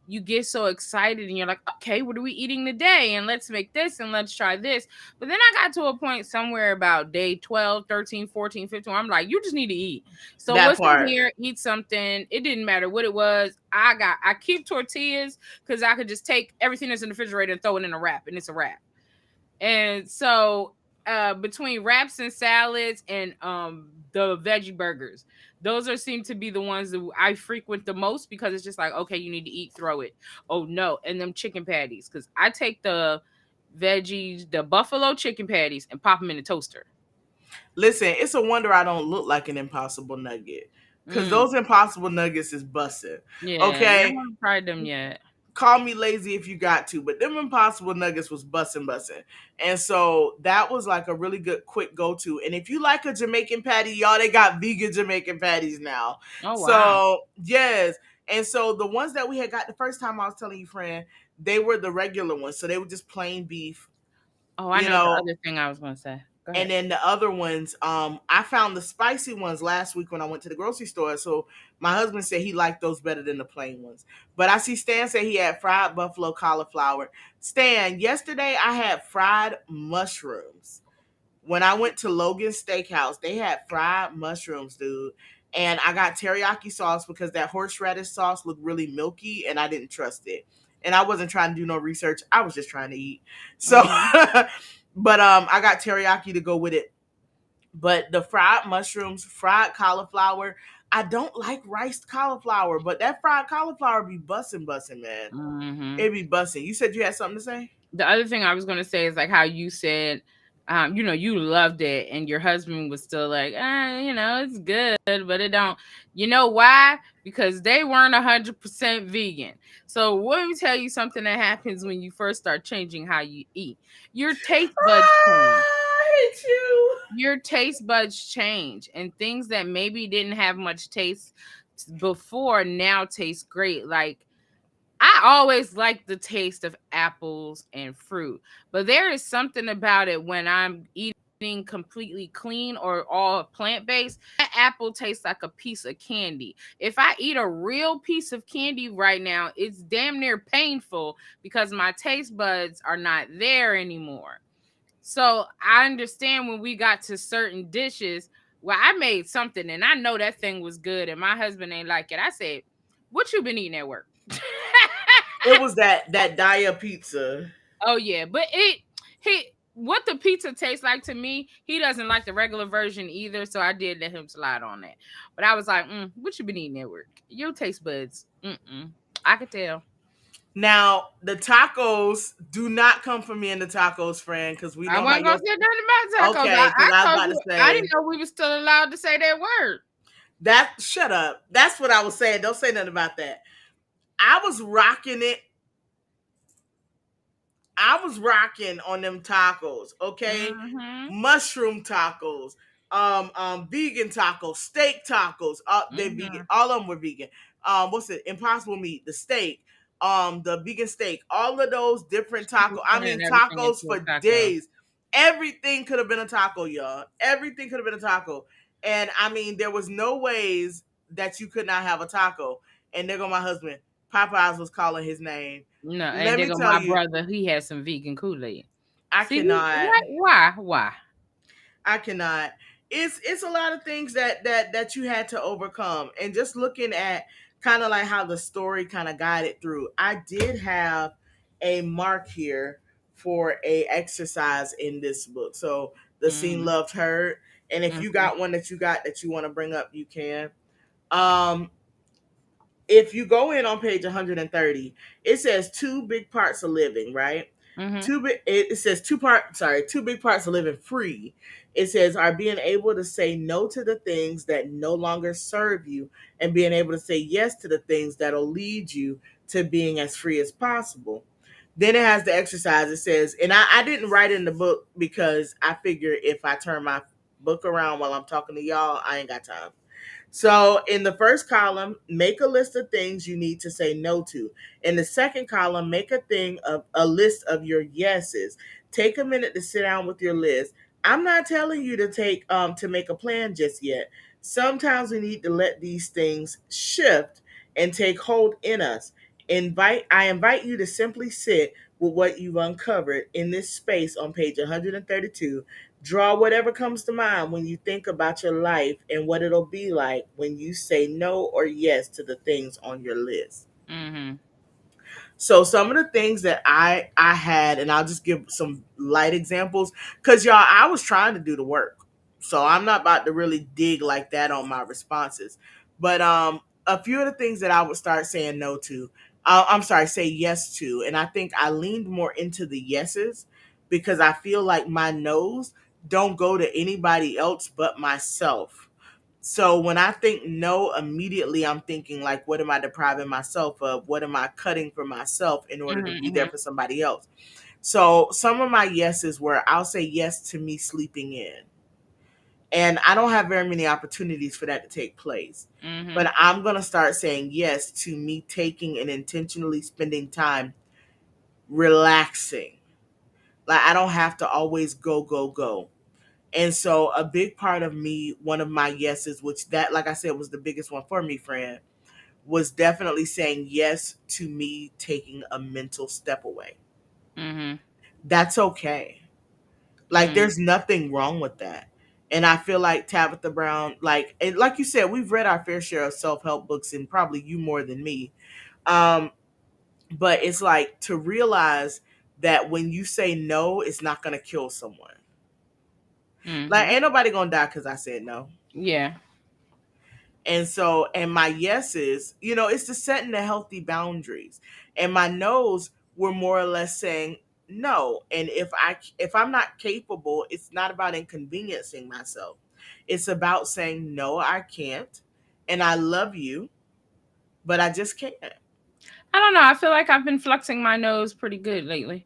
you get so excited and you're like, okay, what are we eating today? And let's make this and let's try this. But then I got to a point somewhere about day 12, 13, 14, 15, where I'm like, you just need to eat. So that what's in part. here? Eat something. It didn't matter what it was. I keep tortillas because I could just take everything that's in the refrigerator and throw it in a wrap, and it's a wrap. And so between wraps and salads and the veggie burgers, those are seem to be the ones that I frequent the most because it's just like, okay, you need to eat, throw it. Oh no, and them chicken patties, because I take the veggies, the buffalo chicken patties, and pop them in the toaster. Listen, it's a wonder I don't look like an impossible nugget. Cause Mm. those impossible nuggets is busting. Yeah, you Okay. haven't tried them yet. Call me lazy if you got to, but them impossible nuggets was busting. And so that was like a really good quick go-to. And if you like a Jamaican patty, y'all, they got vegan Jamaican patties now. Oh wow. So yes. And so the ones that we had got the first time I was telling you, friend, they were the regular ones. So they were just plain beef, Oh, I you know the know, other thing I was gonna say. Go and ahead. then the other ones, I found the spicy ones last week when I went to the grocery store. So my husband said he liked those better than the plain ones. But I see Stan say he had fried buffalo cauliflower. Stan, yesterday I had fried mushrooms. When I went to Logan's Steakhouse, they had fried mushrooms, dude. And I got teriyaki sauce because that horseradish sauce looked really milky and I didn't trust it. And I wasn't trying to do no research. I was just trying to eat. So Hmm. but I got teriyaki to go with it. But the fried mushrooms, fried cauliflower, I don't like riced cauliflower, but that fried cauliflower be bussin', man. Hmm. It be bussin'. You said you had something to say? The other thing I was gonna say is like how you said, you loved it, and your husband was still like, it's good, but it don't. You know why? Because they weren't 100% vegan. So let me tell you something that happens when you first start changing how you eat. Your taste buds change. I hate you. Your taste buds change, and things that maybe didn't have much taste before now taste great. Like I always like the taste of apples and fruit, but there is something about it when I'm eating completely clean or all plant based. That apple tastes like a piece of candy. If I eat a real piece of candy right now, it's damn near painful because my taste buds are not there anymore. So I understand when we got to certain dishes where I made something and I know that thing was good and my husband ain't like it. I said, "What you been eating at work?" It was that Dia pizza. Oh yeah, but he what the pizza tastes like to me, he doesn't like the regular version either, so I did let him slide on that. But I was like, "What you been eating at work? Your taste buds, I could tell." Now the tacos do not come from me and the tacos, friend, because we I know how wasn't gonna your say nothing about tacos. okay. Because I I was told about to you I didn't say know we were still allowed to say that word. that. Shut up. That's what I was saying. Don't say nothing about that. I was rocking it. I was rocking on them tacos, okay? Mm-hmm. Mushroom tacos, vegan tacos, steak tacos. They're vegan. Mm-hmm. All of them were vegan. What's it? Impossible meat, the steak, the vegan steak. All of those different She was tacos. I turning mean, everything tacos into a for taco. days. Everything could have been a taco, y'all. Everything could have been a taco. And I mean, there was no ways that you could not have a taco. And there go my husband. Popeyes was calling his name. No, and Let there me go tell my you, brother. He had some vegan Kool-Aid. I See, cannot. what? Why? Why? I cannot. It's a lot of things that you had to overcome, and just looking at kind of like how the story kind of guided through. I did have a mark here for a exercise in this book. So the scene Mm-hmm. loved her, and if you got one that you want to bring up, you can. Um, if you go in on page 130, it says two big parts of living, right? Mhm. It says two big parts of living free. It says are being able to say no to the things that no longer serve you and being able to say yes to the things that'll lead you to being as free as possible. Then it has the exercise. It says, and I didn't write it in the book because I figure if I turn my book around while I'm talking to y'all, I ain't got time. So in the first column, make a list of things you need to say no to. In the second column, make a list of your yeses. Take a minute to sit down with your list. I'm not telling you to take to make a plan just yet. Sometimes we need to let these things shift and take hold in us. I invite you to simply sit with what you've uncovered in this space on page 132. Draw whatever comes to mind when you think about your life and what it'll be like when you say no or yes to the things on your list. Mhm. So some of the things that I had, and I'll just give some light examples, because y'all, I was trying to do the work, so I'm not about to really dig like that on my responses. But a few of the things that I would start saying no to, I'm sorry, say yes to, and I think I leaned more into the yeses because I feel like my no's don't go to anybody else but myself. So when I think no, immediately I'm thinking like, what am I depriving myself of? What am I cutting for myself in order to Mhm. be there Mhm. for somebody else? So some of my yeses were I'll say yes to me sleeping in. And I don't have very many opportunities for that to take place. Mhm. But I'm going to start saying yes to me taking and intentionally spending time relaxing. Like I don't have to always go, go, go. And so a big part of me, one of my yeses, which that, like I said, was the biggest one for me, friend, was definitely saying yes to me taking a mental step away. Mhm. That's okay. Like Mhm. there's nothing wrong with that. And I feel like Tabitha Brown, like and like you said, we've read our fair share of self help books, and probably you more than me. Um, but it's like to realize that when you say no, it's not gonna kill someone. Like Mhm. ain't nobody gonna die because I said no. Yeah. And so, and my yeses, it's the setting the healthy boundaries. And my nos were more or less saying no. And if I'm not capable, it's not about inconveniencing myself. It's about saying no, I can't. And I love you, but I just can't. I don't know. I feel like I've been flexing my nose pretty good lately.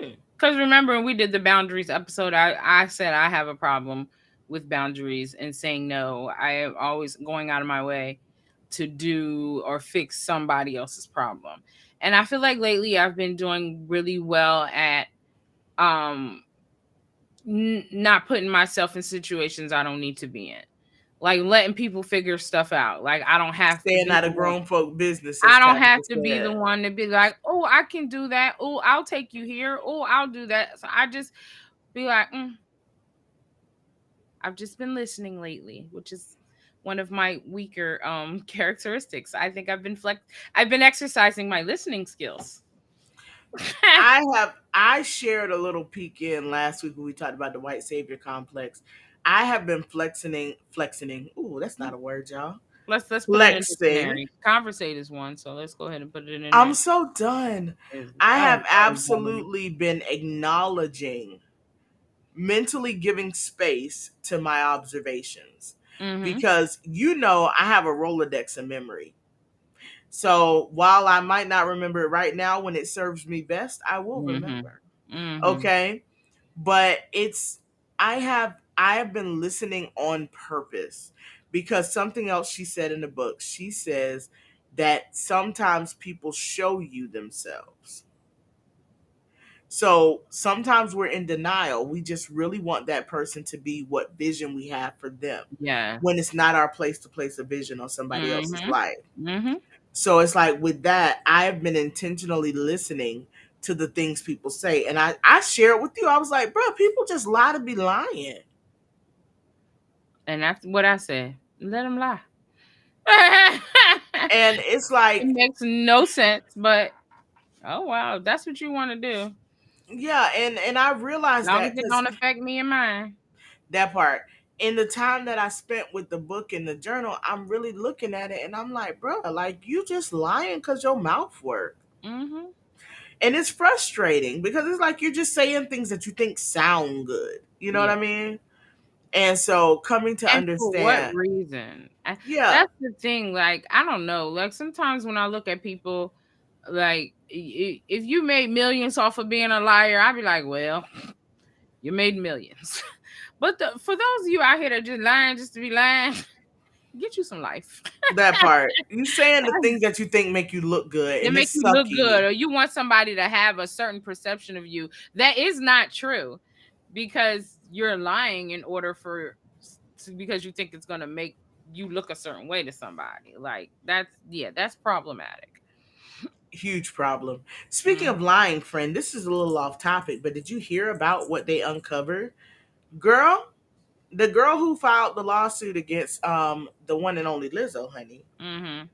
Mm, Because remember when we did the boundaries episode, I said I have a problem with boundaries and saying no. I am always going out of my way to do or fix somebody else's problem. And I feel like lately I've been doing really well at um not putting myself in situations I don't need to be in. Like letting people figure stuff out. Like I don't have to staying be out the of one. grown folk business, as I don't Tabitha have to be the said. one to be like, "Oh, I can do that. Oh, I'll take you here. Oh, I'll do that." So I just be like, I've just been listening lately, which is one of my weaker characteristics. I think I've been exercising my listening skills. I shared a little peek in last week when we talked about the white savior complex. I have been flexing. Ooh, that's not a word, y'all. Let's put it in a Flexing. dictionary. Conversate is one, so let's go ahead and put it in I'm there. so done. Is I oh have God. absolutely been acknowledging, mentally giving space to my observations Mhm. because I have a Rolodex of memory. So while I might not remember it right now, when it serves me best, I will Mhm. remember. Mhm. Okay. But I have been listening on purpose because something else she said in the book, she says that sometimes people show you themselves. So sometimes we're in denial. We just really want that person to be what vision we have for them Yeah. when it's not our place to place a vision on somebody else's Mhm. life. Mhm. So it's like with that, I've been intentionally listening to the things people say. And I shared with you, I was like, bro, people just lie to be lying. And that's what I said. Let them lie. And it's It like, makes no sense, but oh wow, that's what you want to do. yeah, and I As realized long as that it because don't affect me and mine. that part. in the time that I spent with the book and the journal, I'm really looking at it and I'm like, bro, like you just lying because your mouth works. Mhm. And it's frustrating because it's like you're just saying things that you think sound good. You know what Yeah. I mean? And so coming to And for what understand, reason? yeah, That's the thing. Like, I don't know. Like, sometimes when I look at people, like, if you made millions off of being a liar, I'd be like, well, you made millions. But for those of you out here that just lying just to be lying, get you some life. that part. You saying the things that you think make you look good They and make it's you look good, sucky. or you want somebody to have a certain perception of you that is not true, because you're lying in order because you think it's going to make you look a certain way to somebody. Like, that's, yeah, that's problematic. Huge problem. Speaking Mm. of lying, friend, this is a little off topic, but did you hear about what they uncovered? Girl, the girl who filed the lawsuit against the one and only Lizzo, honey. Mhm.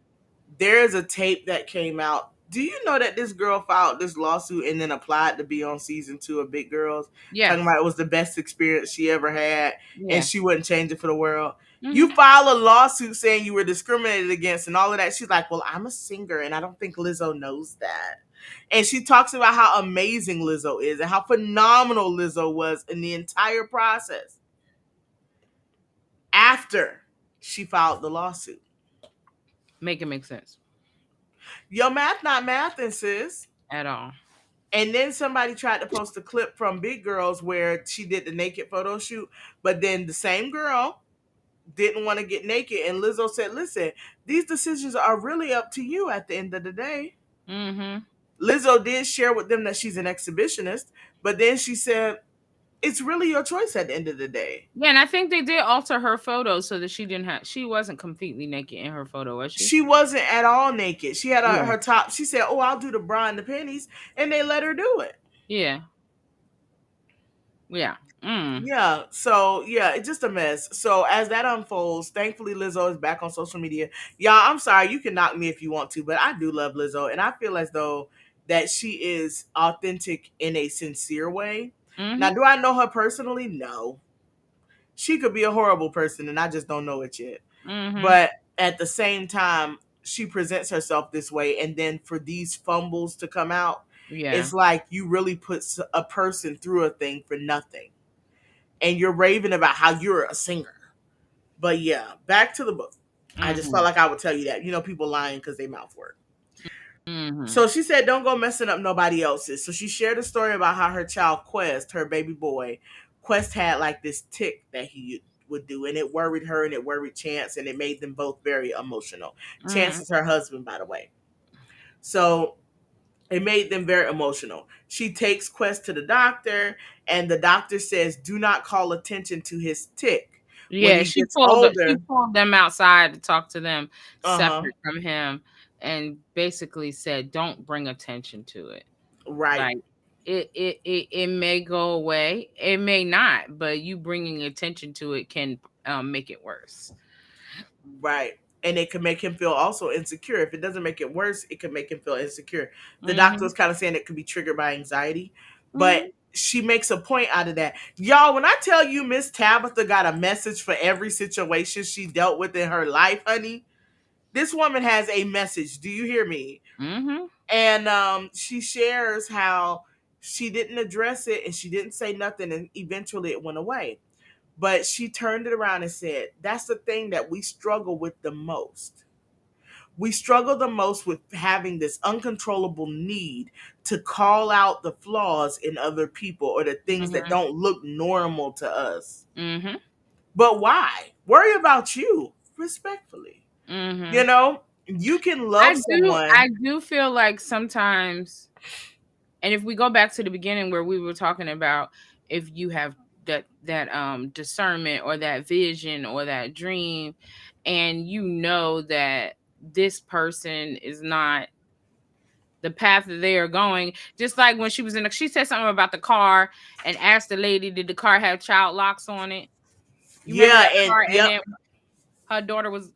There's a tape that came out. Do you know that this girl filed this lawsuit and then applied to be on season 2 of Big Girls, talking Yes. about it was the best experience she ever had and Yes. she wouldn't change it for the world? You Mhm. file a lawsuit saying you were discriminated against and all of that. She's like, well, I'm a singer and I don't think Lizzo knows that. And she talks about how amazing Lizzo is and how phenomenal Lizzo was in the entire process after she filed the lawsuit. Make it make sense Your math not mathing, sis. at all. And then somebody tried to post a clip from Big Girls where she did the naked photo shoot, but then the same girl didn't want to get naked. And Lizzo said, listen, these decisions are really up to you at the end of the day. Mhm. Lizzo did share with them that she's an exhibitionist, but then she said, it's really your choice at the end of the day. Yeah, and I think they did alter her photo so that she wasn't completely naked in her photo, was she? She wasn't at all naked. She had Yeah. her top. She said, oh, I'll do the bra and the panties. And they let her do it. Yeah. Yeah. Mm. Yeah, so yeah, it's just a mess. So as that unfolds, thankfully Lizzo is back on social media. Y'all, I'm sorry, you can knock me if you want to, but I do love Lizzo, and I feel as though that she is authentic in a sincere way. Now, Mhm. do I know her personally? No. She could be a horrible person, and I just don't know it yet. Mhm. But at the same time, she presents herself this way, and then for these fumbles to come out, Yeah. it's like you really put a person through a thing for nothing and you're raving about how you're a singer. But yeah, back to the book. I just felt Mhm. like I would tell you that. You know, people lying because they mouth work. Mhm. So she said, don't go messing up nobody else's. So she shared a story about how her child Quest, her baby boy, Quest had like this tick that he would do, and it worried her and it worried Chance, and it made them both very emotional. Chance Mhm. is her husband, by the way. So it made them very emotional. She takes Quest to the doctor, and the doctor says, do not call attention to his tick. When Yeah, he she gets she older, pulled them outside to talk to them uh-huh, separate from him, and basically said, "Don't bring attention to it." right, Like, it may go away, it may not, but you bringing attention to it can make it worse. right. And it can make him feel also insecure. If it doesn't make it worse, it can make him feel insecure. The doctor Mhm. was kind of saying it could be triggered by anxiety, but Mhm. she makes a point out of that. Y'all, when I tell you Miss Tabitha got a message for every situation she dealt with in her life, honey, this woman has a message. Do you hear me? Mhm. And she shares how she didn't address it and she didn't say nothing, and eventually it went away. But she turned it around and said, that's the thing that we struggle with the most. We struggle the most with having this uncontrollable need to call out the flaws in other people or the things that Mhm. don't look normal to us. Mhm. But why? Worry about you, respectfully. You Mhm. know, you can love I someone. do feel like sometimes, and if we go back to the beginning where we were talking about, if you have that discernment or that vision or that dream, and you know that this person is not the path that they are going, just like when she was she said something about the car and asked the lady, did the car have child locks on it? You remember Yeah, that and car? And yep, then her daughter was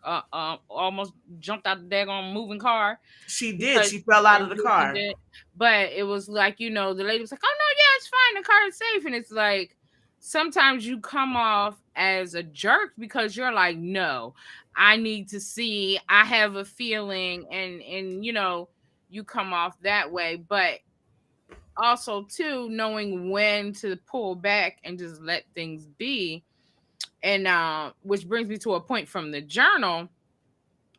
almost jumped out the daggone moving car she did. because She she fell out of didn't the do what she car. did. But it was like, the lady was like, "Oh no, yeah, it's fine. The car is safe." And it's like, sometimes you come off as a jerk because you're like, no, I need to see, I have a feeling, and you come off that way. But also too, knowing when to pull back and just let things be. And which brings me to a point from the journal.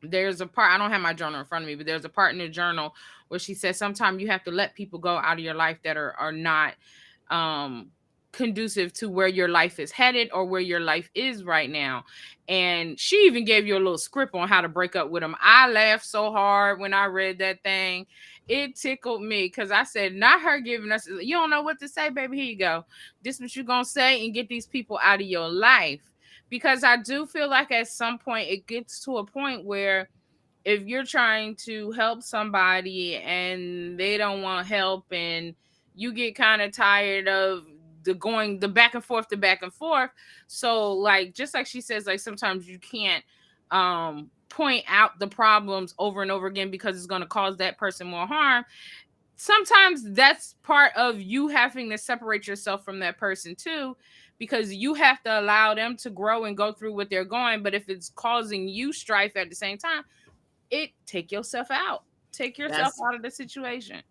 There's a part, I don't have my journal in front of me, but there's a part in the journal where she says sometimes you have to let people go out of your life that are not um conducive to where your life is headed or where your life is right now. And she even gave you a little script on how to break up with them. I laughed so hard when I read that thing. It tickled me because I said, not her giving us, you don't know what to say, baby, here you go, this is what you're gonna say and get these people out of your life. Because I do feel like at some point it gets to a point where if you're trying to help somebody and they don't want help, and you get kind of tired of the back and forth, so like, just like she says, like sometimes you can't point out the problems over and over again because it's going to cause that person more harm. Sometimes that's part of you having to separate yourself from that person too, because you have to allow them to grow and go through what they're going. But if it's causing you strife at the same time, take yourself out. Take yourself That's out of the situation.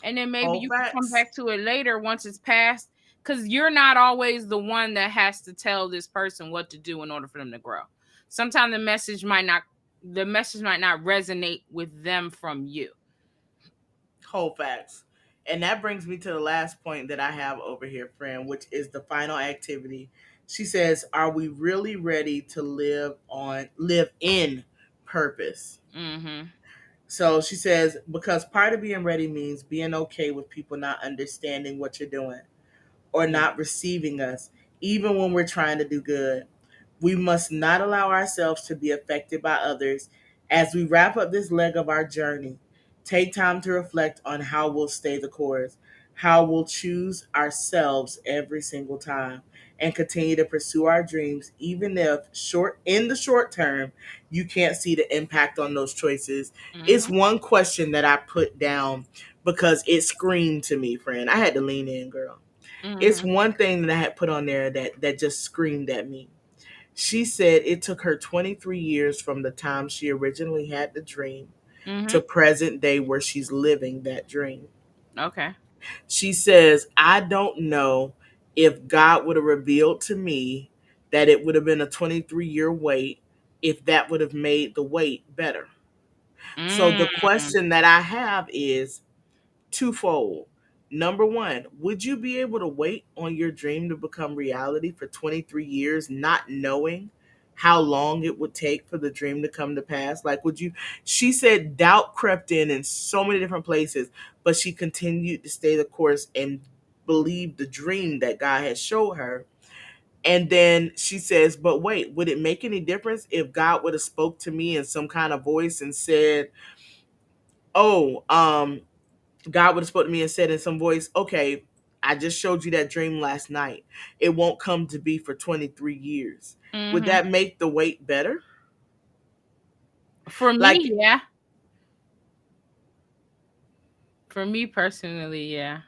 And then maybe whole you can come facts. back to it later once it's passed. Because you're not always the one that has to tell this person what to do in order for them to grow. Sometimes the message might not resonate with them from you. Whole facts. And that brings me to the last point that I have over here, friend, which is the final activity. She says, "Are we really ready to live in purpose?" Mm-hmm. So she says, because part of being ready means being okay with people not understanding what you're doing or Yeah. not receiving us, even when we're trying to do good. We must not allow ourselves to be affected by others. As we wrap up this leg of our journey, take time to reflect on how we'll stay the course, how we'll choose ourselves every single time, and continue to pursue our dreams, even if in the short term you can't see the impact on those choices. It's Mm-hmm. one question that I put down because it screamed to me, friend. I had to lean in, girl. It's Mm-hmm. one thing that I had put on there that just screamed at me. She said it took her 23 years from the time she originally had the dream to Mm-hmm. present day where she's living that dream. Okay. She says, "I don't know if God would have revealed to me that it would have been a 23-year wait, if that would have made the wait better." So the Mm. question that I have is twofold. Number one, would you be able to wait on your dream to become reality for 23 years, not knowing how long it would take for the dream to come to pass? Like, would you? She said doubt crept in so many different places, but she continued to stay the course and believe the dream that God had showed her. And then she says, but wait, would it make any difference if God would have spoke to me in some kind of voice and said, oh, God would have spoken to me and said in some voice, okay, I just showed you that dream last night. It won't come to be for 23 years. Would Mm-hmm. that make the wait better? For me, Like, yeah. For me personally, yeah.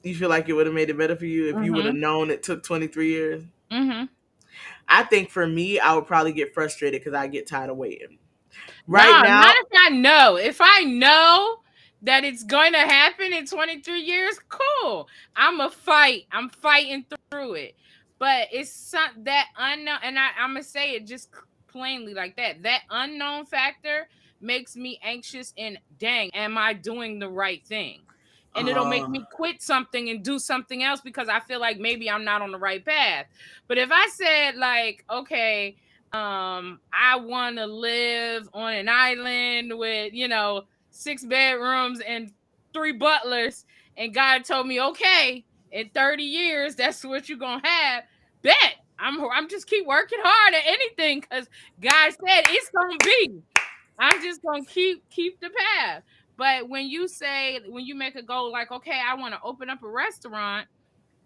you feel like it would have made it better for you if you would have Mm-hmm. known it took 23 years? Mm-hmm. I think for me, I would probably get frustrated because I get tired of waiting. No, Right not now, if I know. If I know that it's going to happen in 23 years, cool. I'm a fight. I'm fighting through it. But it's that unknown, and I'm gonna say it just plainly like that. That unknown factor makes me anxious. And dang, am I doing the right thing? And it'll make uh, me quit something and do something else because I feel like maybe I'm not on the right path. But if I said like, okay, I want to live on an island with, 6 bedrooms and 3 butlers, and God told me, okay, in 30 years that's what you're gonna have. Bet I'm just keep working hard at anything because God said it's gonna be. I'm just gonna keep the path. But when you make a goal like, okay, I want to open up a restaurant,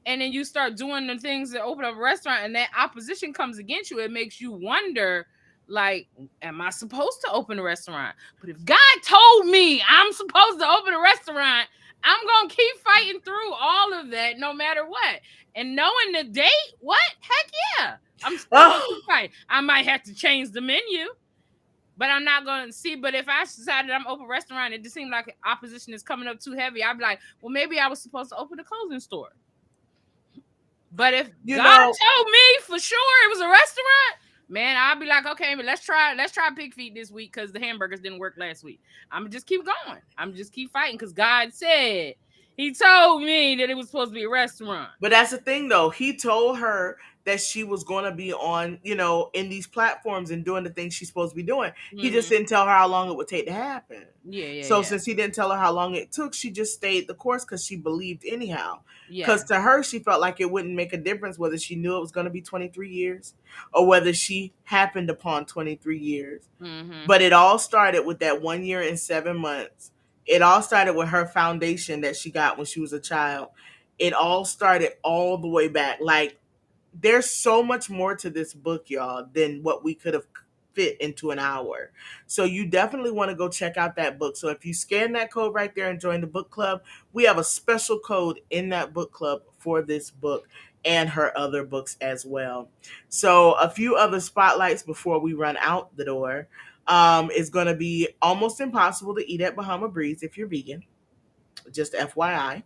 and then you start doing the things that open up a restaurant, and that opposition comes against you, it makes you wonder, like, am I supposed to open a restaurant? But if God told me I'm supposed to open a restaurant, I'm gonna keep fighting through all of that no matter what. And knowing the date, what? Heck yeah. I'm still gonna keep Oh, fighting. I might have to change the menu, but I'm not gonna see. But if I decided I'm open restaurant, it just seemed like opposition is coming up too heavy. I'd be like, well, maybe I was supposed to open a clothing store. But if you God know, told me for sure it was a restaurant, man, I'll be like, okay, but let's try pig feet this week because the hamburgers didn't work last week. I'm just keep going. I'm just keep fighting because God said He told me that it was supposed to be a restaurant. but that's the thing though. He told her that she was going to be on, in these platforms and doing the things she's supposed to be doing. He just Hmm. didn't tell her how long it would take to happen. Yeah, yeah, So yeah, since he didn't tell her how long it took, she just stayed the course because she believed anyhow. Because yeah. to her, she felt like it wouldn't make a difference whether she knew it was going to be 23 years or whether she happened upon 23 years. Hmm. But it all started with that 1 year and 7 months. It all started with her foundation that she got when she was a child. It all started all the way back. Like, there's so much more to this book, y'all, than what we could have fit into an hour. So you definitely want to go check out that book. So if you scan that code right there and join the book club, we have a special code in that book club for this book and her other books as well. So a few other spotlights before we run out the door. Is going to be almost impossible to eat at Bahama Breeze if you're vegan. Just FYI.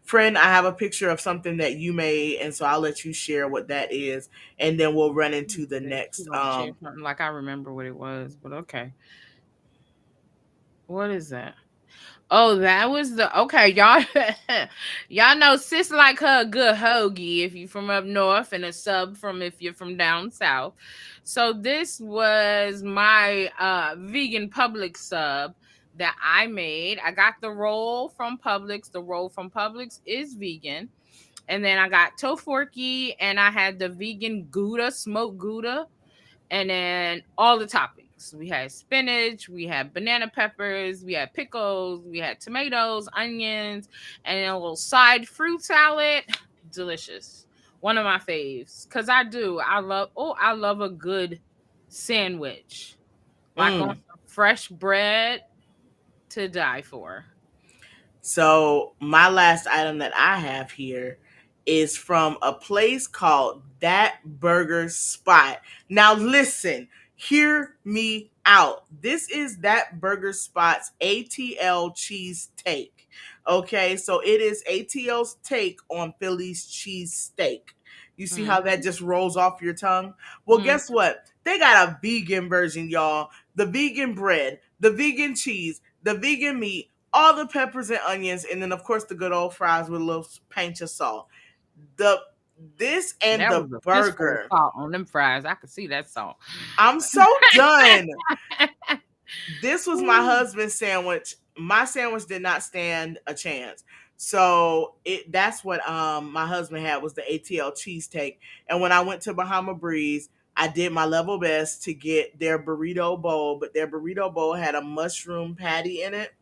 Friend, I have a picture of something that you made, and so I'll let you share what that is, and then we'll run into the She next. about to share something like I remember what it was, but okay. What is that? Oh, that was the okay, y'all. Y'all know sis like her a good hoagie if you from up north, and a sub from if you're from down south. So this was my vegan Publix sub that I made. I got the roll from Publix. The roll from Publix is vegan. And then I got toforky and I had the vegan Gouda, smoked Gouda, and then all the toppings. We had spinach, we had banana peppers, we had pickles, we had tomatoes, onions, and then a little side fruit salad. Delicious. One of my faves. Cause I do. I love a good sandwich. Like on Mm. some fresh bread to die for. So my last item that I have here is from a place called That Burger Spot. Now listen, hear me out. This is That Burger Spot's ATL cheese take. Okay, so it is ATL's take on Philly's cheese steak. You see how that Mm-hmm. just rolls off your tongue? Well, guess what? They got a vegan version, y'all. The vegan bread, the vegan cheese, the vegan meat, all the peppers and onions, and then of course the good old fries with a little pinch of salt. The this and That the was a fistful of burger. salt on them fries. I could see that salt. I'm so done. This was my husband's sandwich. My sandwich did not stand a chance. So that's what my husband had was the ATL cheesesteak. And when I went to Bahama Breeze, I did my level best to get their burrito bowl, but their burrito bowl had a mushroom patty in it.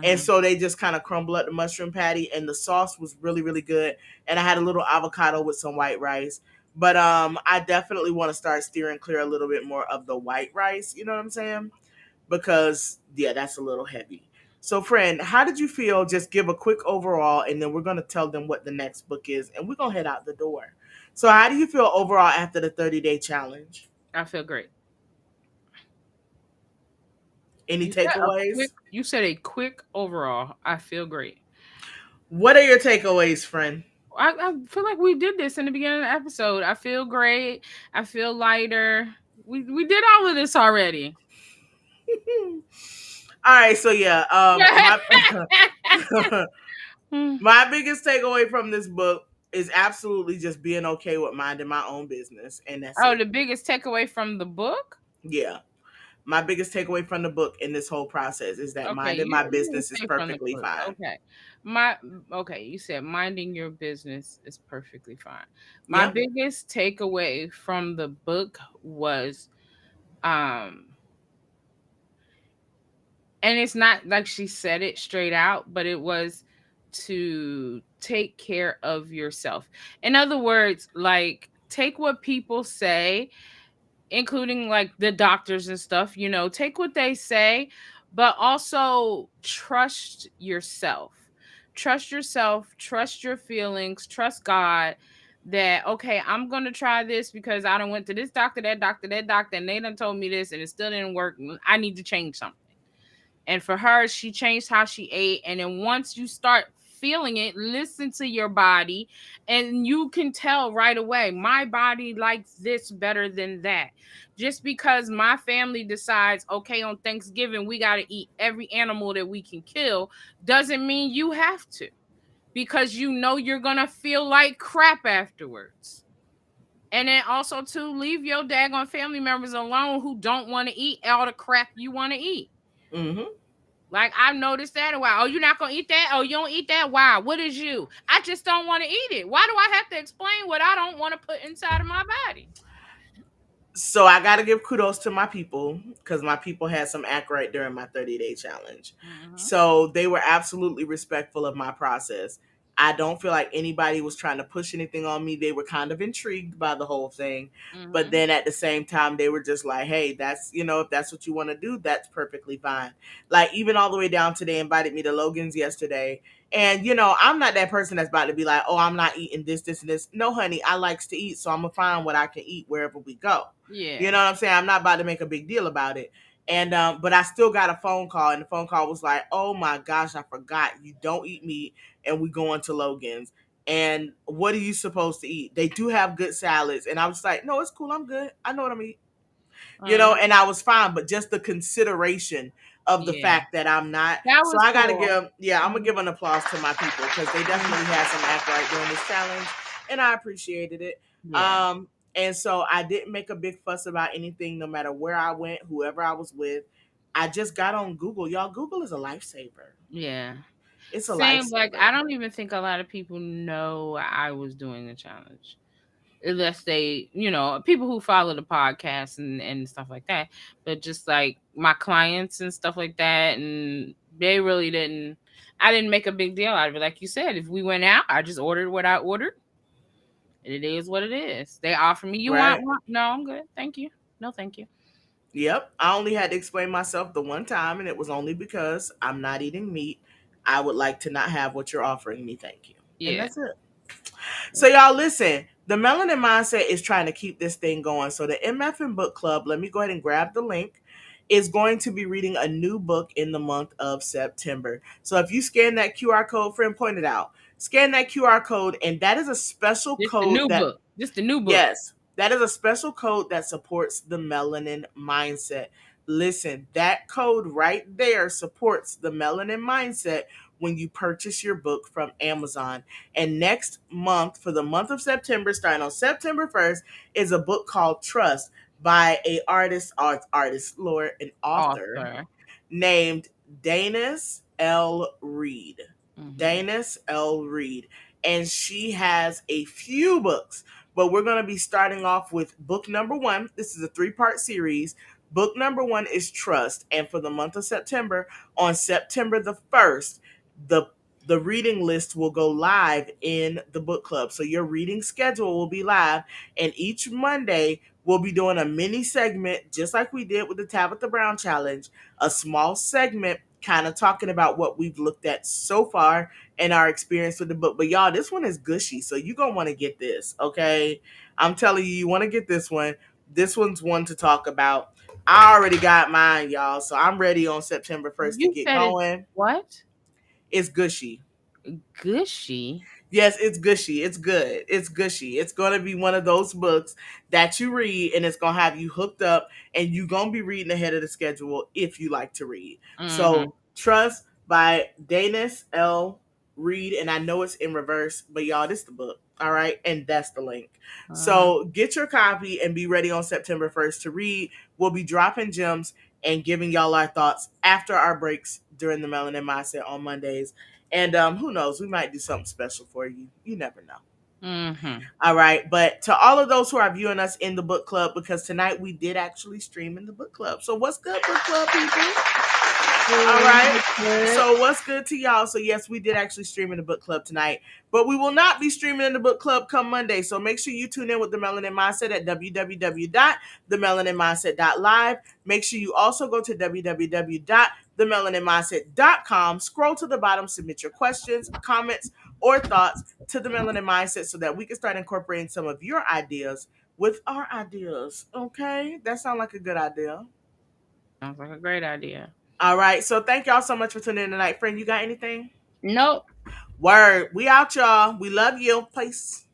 And Hmm. so they just kind of crumble up the mushroom patty, and the sauce was really, really good. And I had a little avocado with some white rice. But I definitely want to start steering clear a little bit more of the white rice. You know what I'm saying? Because yeah, that's a little heavy. So, friend, how did you feel? Just give a quick overall, and then we're gonna tell them what the next book is, and we're gonna head out the door. So, how do you feel overall after the 30-day challenge? I feel great. Any takeaways? You said a quick overall. I feel great. What are your takeaways, friend? I feel like we did this in the beginning of the episode. I feel great. I feel lighter. We did all of this already. All right, so yeah, my my biggest takeaway from this book is absolutely just being okay with minding my own business, and that's Oh, it. the biggest takeaway from the book? Yeah, my biggest takeaway from the book in this whole process is that Okay, minding you my didn't business is say from the perfectly book. fine. Okay. My okay, you said minding your business is perfectly fine. My Yep. biggest takeaway from the book was um and it's not like she said it straight out, but it was to take care of yourself. In other words, like take what people say, including like the doctors and stuff, take what they say, but also trust yourself. Trust yourself, trust your feelings, trust God, that, okay, I'm gonna try this because I done went to this doctor, that doctor, and they done told me this and it still didn't work. I need to change something. And for her, she changed how she ate. And then once you start feeling it, listen to your body, and you can tell right away, my body likes this better than that. Just because my family decides, okay, on Thanksgiving, we got to eat every animal that we can kill, doesn't mean you have to, because you know you're going to feel like crap afterwards. And then also, to leave your daggone family members alone who don't want to eat all the crap you want to eat. Mm-hmm. Like, I've noticed that a while. Oh, you're not gonna eat that? Oh, you don't eat that? Why? What is you? I just don't want to eat it. Why do I have to explain what I don't want to put inside of my body? So I got to give kudos to my people because my people had some act right during my 30-day challenge. Mm-hmm. So they were absolutely respectful of my process. I don't feel like anybody was trying to push anything on me. They were kind of intrigued by the whole thing. But Mm-hmm. then at the same time, they were just like, hey, that's, if that's what you want to do, that's perfectly fine. Like, even all the way down to they invited me to Logan's yesterday. And, I'm not that person that's about to be like, oh, I'm not eating this, this, and this. No, honey, I likes to eat. So I'm going to find what I can eat wherever we go. You Yeah. know what I'm saying? I'm not about to make a big deal about it. And but I still got a phone call, and the phone call was like, "Oh my gosh, I forgot you don't eat meat, and we going to Logan's. And what are you supposed to eat? They do have good salads." And I was like, "No, it's cool. I'm good. I know what I'm eating." Uh-huh. And I was fine, but just the consideration of the Yeah. fact that I'm not. That So was I got to cool. give, yeah, I'm gonna Mm-hmm. give an applause to my people because they definitely Mm-hmm. had some act right during this challenge, and I appreciated it. Yeah. And so I didn't make a big fuss about anything, no matter where I went, whoever I was with. I just got on Google. Y'all, Google is a lifesaver. Yeah. It's a Same. Like, I lifesaver. don't even think a lot of people know I was doing the challenge, unless they, people who follow the podcast and stuff like that. But just like my clients and stuff like that, and they really didn't. I didn't make a big deal out of it. Like you said, if we went out, I just ordered what I ordered. And it is what it is. They offer me, you want Right? one? No, I'm good. Thank you. No, thank you. Yep. I only had to explain myself the one time, and it was only because I'm not eating meat. I would like to not have what you're offering me. Thank you. And Yeah. that's it. So y'all listen, the Melanin Mindset is trying to keep this thing going. So the MFN Book Club, let me go ahead and grab the link, is going to be reading a new book in the month of September. So if you scan that QR code, friend pointed out, scan that QR code, and that is a special Just the code new that, book. Just the new book. yes, that is a special code that supports the Melanin Mindset. Listen, that code right there supports the Melanin Mindset when you purchase your book from Amazon. And next month, for the month of September, starting on September 1st, is a book called Trust by a Lord, an author Author. named Danis L. Reed. Mm-hmm. Danis L. Reed. And she has a few books, but we're going to be starting off with book number one. This is a 3-part series. Book number one is Trust. And for the month of September, on September the 1st, the the reading list will go live in the book club. So your reading schedule will be live, and each Monday we'll be doing a mini segment just like we did with the Tabitha Brown challenge, a small segment kind of talking about what we've looked at so far and our experience with the book. But y'all, this one is gushy, so you're going to want to get this, okay? I'm telling you, you want to get this one. This one's one to talk about. I already got mine, y'all, so I'm ready on September 1st to You get said it's going. what? It's gushy. Gushy. Yes, it's gushy. It's good. It's gushy. It's going to be one of those books that you read and it's going to have you hooked up, and you're going to be reading ahead of the schedule if you like to read. Mm-hmm. So, Trust by Danis L. Reed, and I know it's in reverse, but y'all, this is the book. All right, and that's the link. Uh-huh. So, get your copy and be ready on September 1st to read. We'll be dropping gems and giving y'all our thoughts after our breaks during the Melanin Mindset on Mondays. And who knows, we might do something special for you. You never know. Mm-hmm. All right. But to all of those who are viewing us in the book club, because tonight we did actually stream in the book club. So what's good, book club people? All right. What's good? So what's good to y'all? So yes, we did actually stream in the book club tonight, but we will not be streaming in the book club come Monday. So make sure you tune in with the Melanin Mindset at www.themelaninmindset.live. Make sure you also go to www.themelaninmindset.com. Scroll to the bottom, submit your questions, comments, or thoughts to the Melanin Mindset so that we can start incorporating some of your ideas with our ideas. Okay, that sounds like a good idea. Sounds like a great idea. All right. So thank y'all so much for tuning in tonight. Friend, you got anything? Nope. Word. We out, y'all. We love you. Peace.